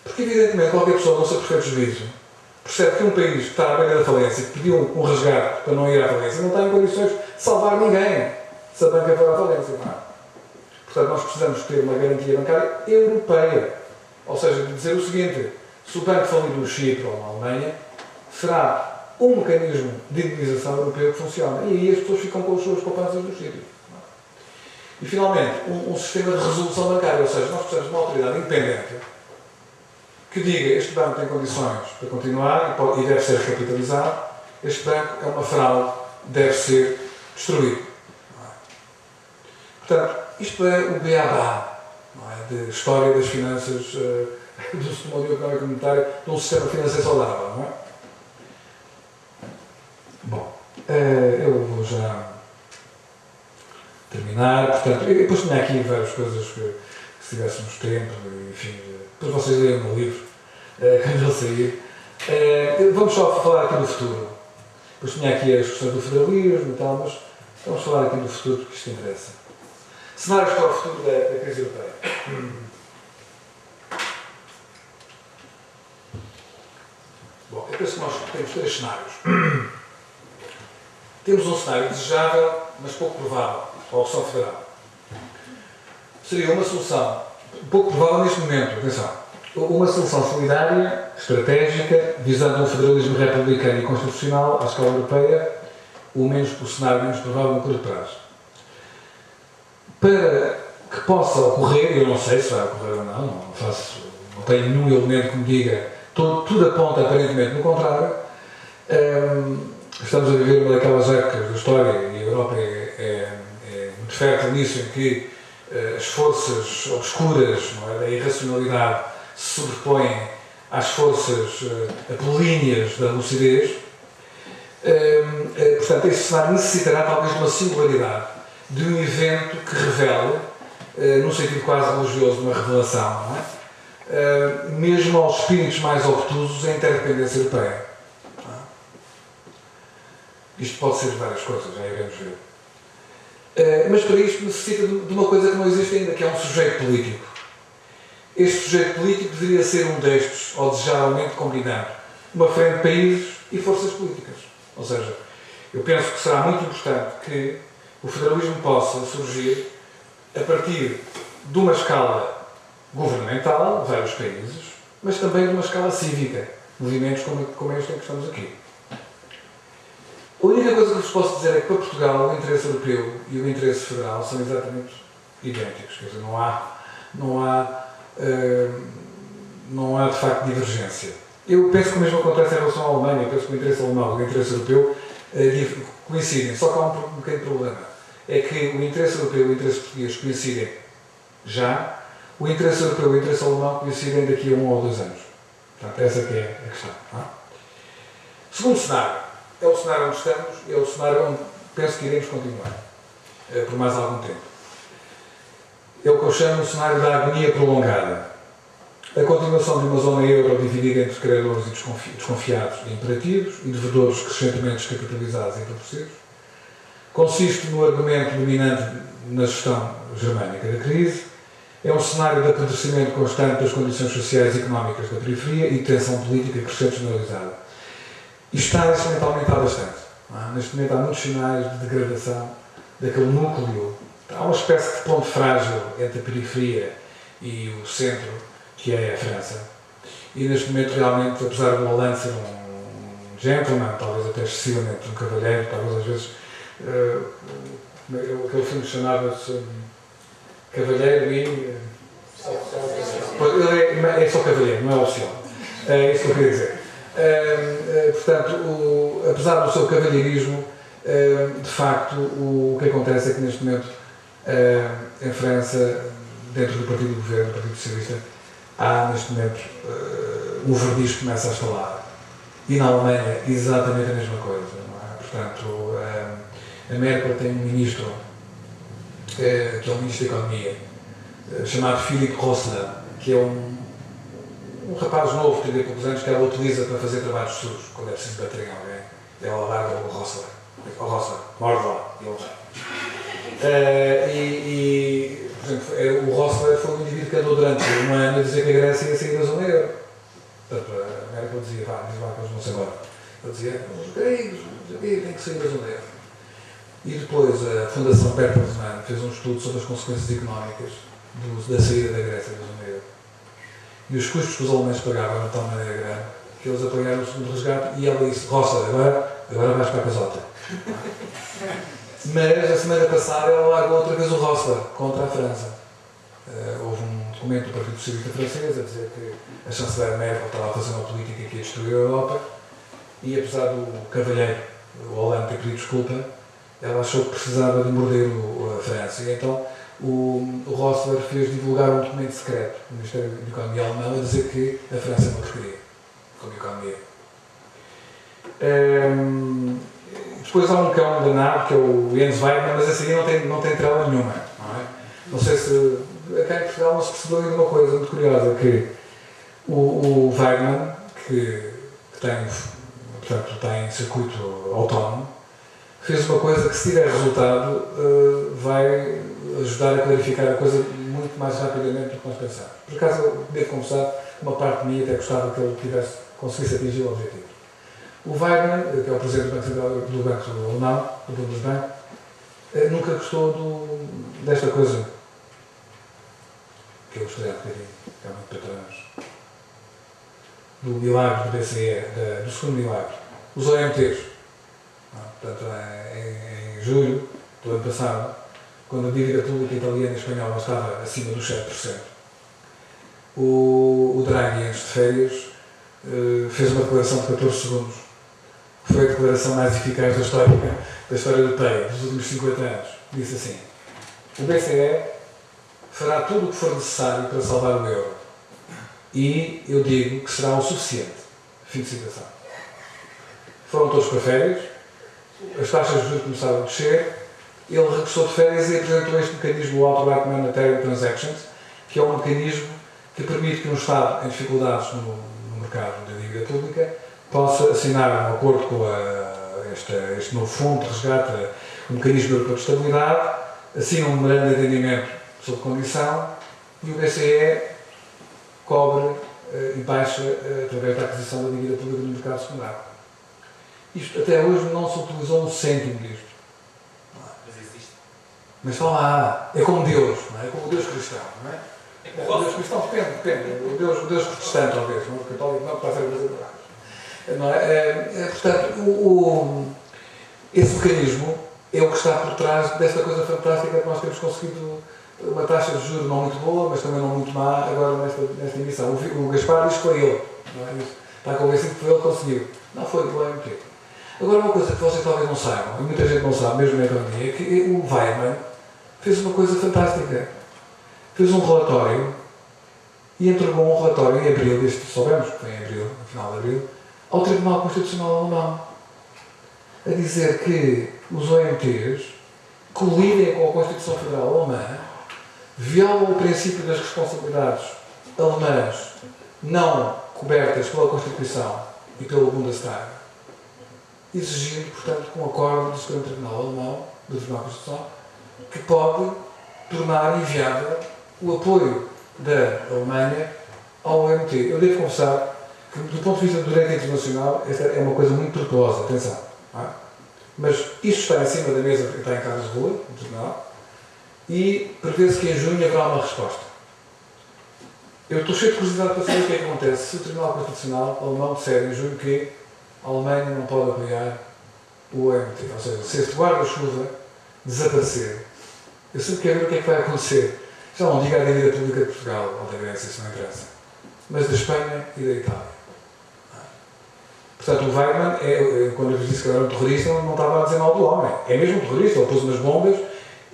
Porque, evidentemente, qualquer pessoa com o seu perfeito juízo percebe que um país que está à beira da falência, que pediu um resgate para não ir à falência, não está em condições de salvar ninguém se a banca for à falência. Não é? Portanto, nós precisamos ter uma garantia bancária europeia. Ou seja, de dizer o seguinte: se o banco falir no Chipre ou na Alemanha, será um mecanismo de indemnização europeu que funciona. E aí as pessoas ficam com as suas poupanças do sítio. E, finalmente, um sistema de resolução bancária. Ou seja, nós precisamos de uma autoridade independente que diga: este banco tem condições para continuar e deve ser recapitalizado, este banco é uma fraude deve ser destruído. Não é? Portanto, isto é o beabá, não é? De história das finanças, do sistema económico monetário, de um sistema financeiro saudável. Não é? Bom, eu vou já terminar. Portanto, eu depois tinha aqui várias coisas que se tivéssemos tempo, enfim, depois vocês leiam no livro, quando ele sair. Vamos só falar aqui do futuro. Depois tinha aqui as questões do federalismo e tal, mas vamos falar aqui do futuro porque isto interessa. Cenários para o futuro da crise europeia. Bom, eu penso que nós temos 3 cenários. Temos um cenário desejável, mas pouco provável, a opção federal. Seria uma solução pouco provável neste momento, atenção, uma solução solidária, estratégica, visando um federalismo republicano e constitucional à escala europeia, o cenário menos provável no curto prazo. Para que possa ocorrer, eu não sei se vai ocorrer ou não tenho nenhum elemento que me diga, tudo aponta aparentemente no contrário. Estamos a viver uma daquelas épocas da história, e a Europa é muito fértil nisso, em que as forças obscuras, não é, da irracionalidade se sobrepõem às forças apolíneas da lucidez. Portanto, este cenário necessitará talvez de uma singularidade, de um evento que revele, num sentido quase religioso, uma revelação, não é? Mesmo aos espíritos mais obtusos, a interdependência europeia. Isto pode ser várias coisas, já iremos ver. Mas para isto necessita de uma coisa que não existe ainda, que é um sujeito político. Este sujeito político deveria ser um destes, ou desejavelmente combinando, uma frente de países e forças políticas. Ou seja, eu penso que será muito importante que o federalismo possa surgir a partir de uma escala governamental, vários países, mas também de uma escala cívica, movimentos como este em que estamos aqui. A única coisa que vos posso dizer é que para Portugal o interesse europeu e o interesse federal são exatamente idênticos, quer dizer, não há de facto divergência. Eu penso que o mesmo acontece em relação à Alemanha, eu penso que o interesse alemão e o interesse europeu coincidem, só que há um pequeno problema, é que o interesse europeu e o interesse português coincidem já, o interesse europeu e o interesse alemão coincidem daqui a 1 ou 2 anos. Portanto, essa que é a questão. Não é? Segundo cenário. É o cenário onde estamos, é o cenário onde penso que iremos continuar, por mais algum tempo. É o que eu chamo o cenário da agonia prolongada. A continuação de uma zona euro dividida entre credores e desconfiados e imperativos e devedores crescentemente descapitalizados e empobrecidos. Consiste no argumento dominante na gestão germânica da crise. É um cenário de apodrecimento constante das condições sociais e económicas da periferia e de tensão política crescente generalizada. E está neste momento a aumentar bastante. Neste momento há muitos sinais de degradação daquele núcleo. Há uma espécie de ponto frágil entre a periferia e o centro, que é a França. E neste momento, realmente, apesar de Hollande ser um gentleman, talvez até excessivamente um cavalheiro, talvez às vezes, aquele filme chamava-se Cavalheiro e... Ele é só cavalheiro, não é oficial. É isso que eu queria dizer. Portanto, apesar do seu cavalheirismo, de facto, o que acontece é que neste momento, em França, dentro do partido do governo, do Partido Socialista, há neste momento um verniz que começa a estalar. E na Alemanha, exatamente a mesma coisa. Não é? Portanto, a Merkel tem um ministro, que é o Ministro da Economia, chamado Philipp Rösler, que é um rapaz novo, que tem poucos anos, que ela utiliza para fazer trabalhos sujos, quando é preciso bater em alguém. Ela larga o Rösler, morde lá, e ele vai. Por exemplo, o Rösler foi um indivíduo que andou durante um ano a dizer que a Grécia ia sair da zona euro. Portanto, a Merkel dizia, diz lá que eles vão-se embora. Ele dizia, os gregos têm que sair da zona euro. E depois a Fundação Bertelsmann fez um estudo sobre as consequências económicas da saída da Grécia da zona euro. E os custos que os alemães pagavam eram de tal maneira grande que eles apoiaram o segundo resgate e ela disse, Rösler, agora vais para a casota. Mas a semana passada ela largou outra vez o Rösler contra a França. Houve um documento do Partido Socialista francês a dizer que a chanceler Merkel estava a fazer uma política que ia destruir a Europa e apesar do cavalheiro a Holanda ter pedido desculpa, ela achou que precisava de morder a França. E então o Rossler fez divulgar um documento secreto do Ministério da Economia alemão a dizer que a França é uma porcaria como economia. Depois há um cão danado, que é o Jens Weidmann, mas esse aí não tem trela nenhuma. Não é? Não sei se... Aqui em Portugal não se percebeu ainda uma coisa muito curiosa, que o Weidmann, que tem circuito autónomo, fez uma coisa que, se tiver resultado, vai ajudar a clarificar a coisa muito mais rapidamente do que nós pensamos. Por acaso, eu devo confessar, uma parte de mim até gostava que ele conseguisse atingir o objetivo. O Weidmann, que é o presidente do Banco Alemão, do Bundesbank, nunca gostou desta coisa que eu gostaria de bocadinho, que há muito para trás, do milagre do BCE, do segundo milagre, os OMTs. Portanto, em julho do ano passado, quando a dívida pública italiana e espanhola estava acima dos 7%, o Draghi, antes de férias, fez uma declaração de 14 segundos. Foi a declaração mais eficaz da história europeia dos últimos 50 anos. Disse assim: o BCE fará tudo o que for necessário para salvar o euro. E eu digo que será o suficiente. Fim de citação. Foram todos para férias, as taxas de juros começaram a descer, ele regressou de férias e apresentou este mecanismo, o Outright Monetary Transactions, que é um mecanismo que permite que um Estado em dificuldades no mercado da dívida pública possa assinar um acordo com este novo fundo de resgate, o mecanismo europeu de estabilidade, assina um memorando de entendimento sob condição e o BCE cobre e baixa através da aquisição da dívida pública no mercado secundário. Isto até hoje não se utilizou um cêntimo disto. Mas existe. Mas está lá. É como Deus, não é? É como o Deus cristão, não é? O Deus cristão depende. O Deus protestante, talvez, não? O católico não, está a ser brasileiro. Não é? Portanto, esse mecanismo é o que está por trás desta coisa fantástica que nós temos conseguido, uma taxa de juros não muito boa, mas também não muito má, agora nesta emissão. O Gaspar diz que foi ele, não é? Está convencido que foi ele que conseguiu. Não foi do OMT. Agora, uma coisa que vocês talvez não saibam, e muita gente não sabe, mesmo na economia, é que o Weidmann fez uma coisa fantástica. Fez um relatório e entregou um relatório em abril, soubemos que foi em abril, no final de abril, ao Tribunal Constitucional Alemão, a dizer que os OMTs colidem com a Constituição Federal Alemã, violam o princípio das responsabilidades alemãs não cobertas pela Constituição e pelo Bundestag, exigindo, portanto, um acordo do Supremo Tribunal Alemão, do Tribunal Constitucional, que pode tornar inviável o apoio da Alemanha ao OMT. Eu devo confessar que, do ponto de vista do direito internacional, esta é uma coisa muito tortuosa, atenção. Não é? Mas isto está em cima da mesa, está em Karlsruhe, no Tribunal, e prevê-se que em junho haverá uma resposta. Eu estou cheio de curiosidade para saber o que é que acontece se o Tribunal Constitucional alemão disser em junho que a Alemanha não pode apoiar o OMT. Ou seja, se este guarda-chuva desaparecer, eu sempre quero ver o que é que vai acontecer. Já não digo à dívida pública de Portugal ou da Grécia, isso não interessa, mas da Espanha e da Itália. Portanto, o Weidmann, quando eu disse que era um terrorista, não estava a dizer mal do homem. É mesmo um terrorista, ele pôs umas bombas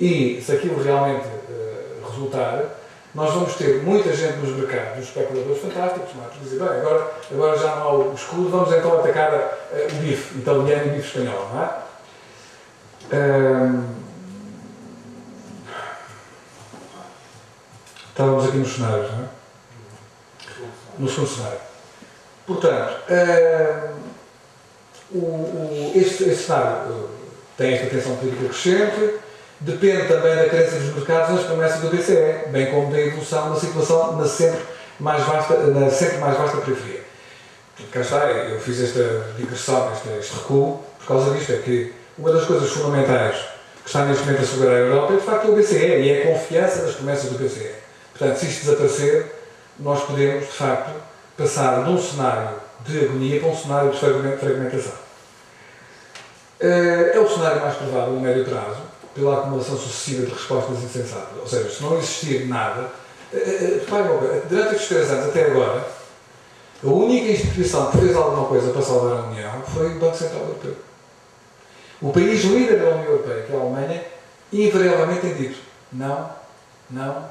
e, se aquilo realmente resultar, nós vamos ter muita gente nos mercados, os especuladores fantásticos, não é? Por dizer, bem, agora já não há o escudo, vamos então atacar o bife italiano e o bife espanhol, não é? Estávamos aqui nos cenários, não é? No segundo cenário. Portanto, este cenário tem esta tensão política crescente, depende também da crença dos mercados nas promessas do BCE, bem como da evolução da situação na sempre mais vasta periferia. Cá está, eu fiz esta digressão, este recuo, por causa disto, é que uma das coisas fundamentais que está neste momento a segurar a Europa é, de facto, o BCE, e é a confiança nas promessas do BCE. Portanto, se isto desaparecer, nós podemos, de facto, passar de um cenário de agonia para um cenário de fragmentação. É o cenário mais provável no médio prazo, pela acumulação sucessiva de respostas insensatas. Ou seja, se não existir nada, durante estes 3 anos até agora, a única instituição que fez alguma coisa para salvar a União foi o Banco Central Europeu. O país líder da União Europeia, que é a Alemanha, invariavelmente tem dito não, não,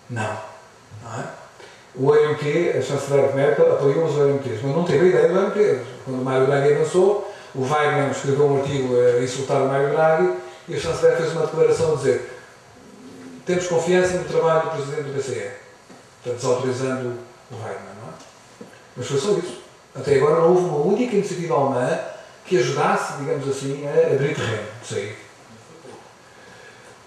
não. Não é? O OMT, a chanceler Merkel, apoiou os OMTs, mas não teve a ideia do OMT. Quando o Mário Draghi avançou, o Weidmann escreveu um artigo a insultar o Mário Draghi e a chanceler fez uma declaração a dizer: temos confiança no trabalho do presidente do BCE. Portanto, desautorizando o Weidmann, não é? Mas foi só isso. Até agora não houve uma única iniciativa alemã que ajudasse, digamos assim, a abrir terreno de sair.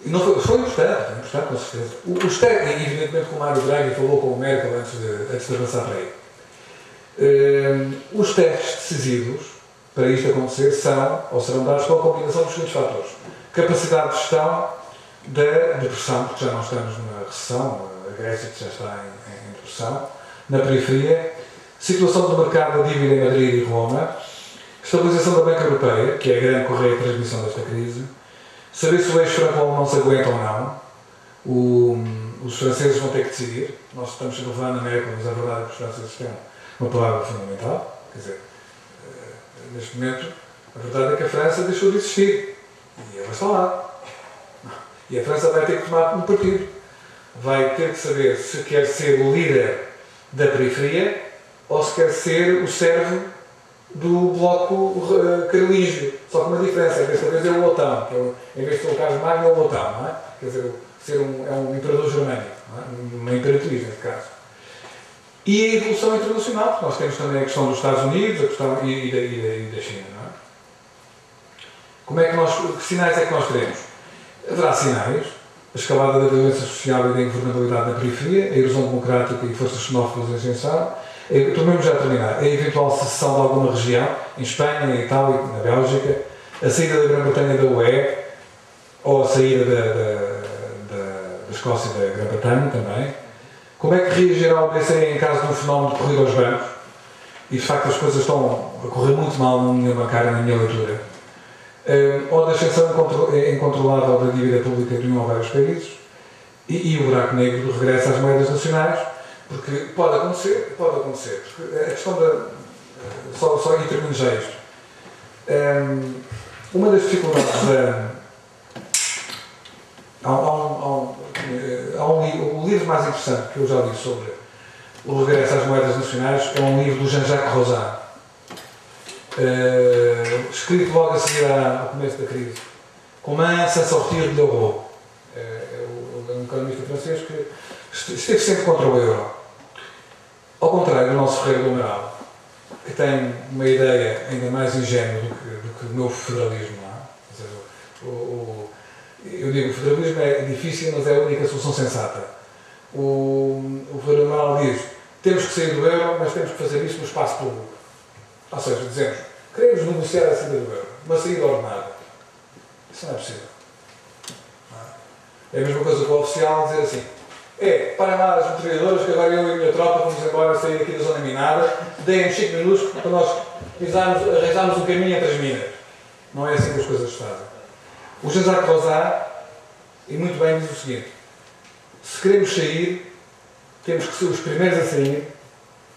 E não foi importante, com certeza. Os testes, evidentemente, como o Mário Draghi falou com o Merkel antes de avançar para aí. Os testes decisivos para isto acontecer serão dados com a combinação dos seguintes fatores: capacidade de gestão da depressão, porque já não estamos numa recessão, a Grécia já está em depressão, na periferia, situação do mercado da dívida em Madrid e Roma, estabilização da Banca Europeia, que é a grande correia de transmissão desta crise, saber se o eixo franco-alemão se aguenta ou não. Os franceses vão ter que decidir. Nós estamos sempre falando na América, mas a verdade é que os franceses têm uma palavra fundamental. Quer dizer, neste momento, a verdade é que a França deixou de existir. E ela está lá. E a França vai ter que tomar um partido. Vai ter que saber se quer ser o líder da periferia ou se quer ser o servo do bloco carolíngio. Só com uma diferença, desta vez é o OTAN, que é, em vez de ser o Carlos Magno, é o OTAN, não é? Quer dizer, é um imperador germânico, não é? Uma imperatriz, neste caso. E a evolução internacional, porque nós temos também a questão dos Estados Unidos a questão, e da China, não é? Que sinais é que nós teremos? Haverá sinais: a escalada da violência social e da ingovernabilidade na periferia, a erosão democrática e forças xenófobas em ascensão. Estou mesmo já a terminar. A eventual secessão de alguma região, em Espanha, em Itália, na Bélgica, a saída da Grã-Bretanha da UE, ou a saída da Escócia da Grã-Bretanha também. Como é que reagirá o BCE em caso de um fenómeno de corrida aos bancos? E de facto as coisas estão a correr muito mal na minha bancária, na minha leitura. Ou da ascensão incontrolável da dívida pública de um ou vários países, e o buraco negro do regresso às moedas nacionais, porque pode acontecer, porque a questão da... Só em termos já isto. Uma das dificuldades o livro mais interessante que eu já li sobre o regresso às moedas nacionais é um livro do Jean-Jacques Rosin, escrito logo a seguir ao começo da crise. Comment s'en sortir de l'euro. É um economista francês que esteve sempre contra o euro. Ao contrário do nosso Ferreira do Amaral, que tem uma ideia ainda mais ingênua do que o meu federalismo. Não é? Ou seja, eu digo que o federalismo é difícil, mas é a única solução sensata. O Ferreira do Amaral diz: temos que sair do euro, mas temos que fazer isso no espaço público. Ou seja, dizemos: queremos negociar a saída do euro, uma saída ordenada. Isso não é possível. É a mesma coisa que o oficial dizer assim: para lá as metralhadoras, que agora eu e a minha tropa vamos embora sair aqui da zona minada, deem-nos 5 minutos para nós arranjarmos um caminho entre as minas. Não é assim que as coisas se fazem. O Jean-Jacques Rosin, e muito bem, diz o seguinte: se queremos sair, temos que ser os primeiros a sair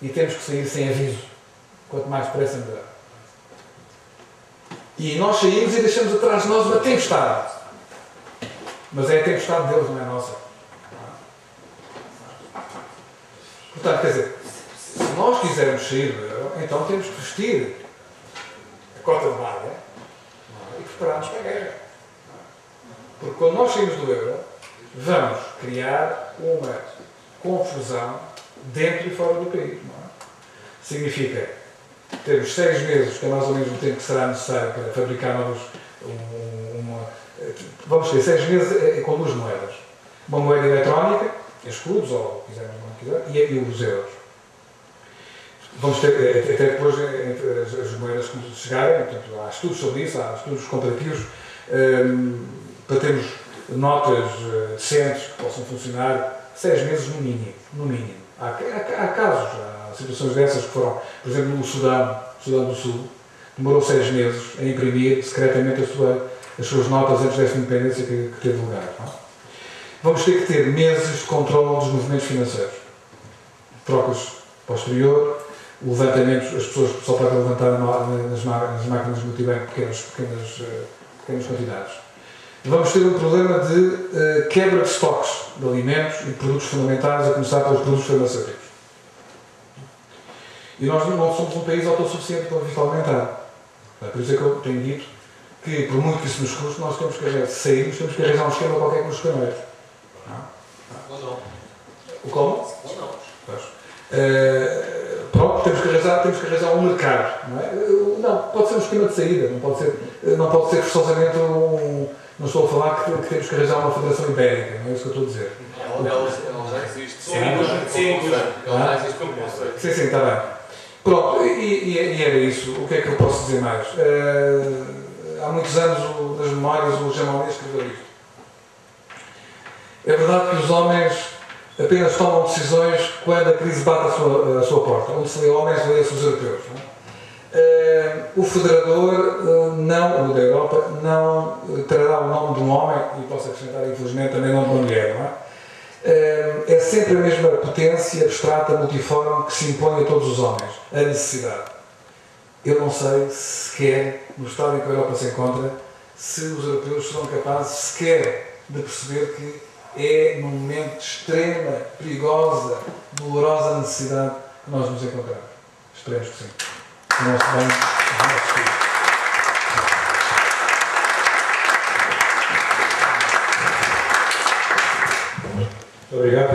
e temos que sair sem aviso. Quanto mais depressa, melhor. E nós saímos e deixamos atrás de nós uma tempestade. Mas é a tempestade deles, não é nossa. Portanto, quer dizer, se nós quisermos sair do euro, então temos que vestir a cota de malha e preparar-nos para a guerra. Porque quando nós saímos do euro, vamos criar uma confusão dentro e fora do país. Não é? Significa termos 6 meses, que é mais ou menos o tempo que será necessário para fabricar novos. Vamos ter 6 meses com 2 moedas. Uma moeda eletrónica, escudos, ou quisermos não quiser, e os euros. Vamos ter, até depois, entre as moedas que chegarem, portanto, há estudos sobre isso, há estudos comparativos, para termos notas decentes que possam funcionar 6 meses no mínimo. Há casos, há situações dessas que foram, por exemplo, no Sudão do Sul, demorou 6 meses a imprimir secretamente as suas notas antes dessa independência que teve lugar. Não? Vamos ter que ter meses de controle dos movimentos financeiros. Trocas posterior, levantamentos, as pessoas só podem levantar nas máquinas multibanco pequenas pequenas quantidades. Vamos ter um problema de quebra de estoques de alimentos e de produtos fundamentais, a começar pelos produtos farmacêuticos. E nós não somos um país autossuficiente para a alimentar. Por isso é que eu tenho dito que, por muito que isso nos custe, nós temos que arranjar um esquema qualquer com os caminhões. Ou não. O como? Ou não. Pronto, temos que arranjar um mercado. Não, é? Não, pode ser um esquema de saída, não pode ser forçosamente não estou a falar que temos que arranjar uma federação ibérica, não é isso que eu estou a dizer. Ele já existe. Sim, Ele já existe como conceito. Sim, está bem. Pronto, e era isso. O que é que eu posso dizer mais? Há muitos anos, nas memórias, o Jean Monnet escreveu isto. É verdade que os homens apenas tomam decisões quando a crise bate à sua porta. Onde se lê homens, lê-se os europeus. Não é? O federador o da Europa não trará o nome de um homem, e posso acrescentar, infelizmente, também o nome de uma mulher. Não é? É sempre a mesma potência abstrata, multiforme, que se impõe a todos os homens. A necessidade. Eu não sei sequer, no estado em que a Europa se encontra, se os europeus serão capazes sequer de perceber que é num momento de extrema, perigosa, dolorosa necessidade que nós nos encontramos. Esperemos que sim. O nosso bem, os nossos filhos. Obrigado.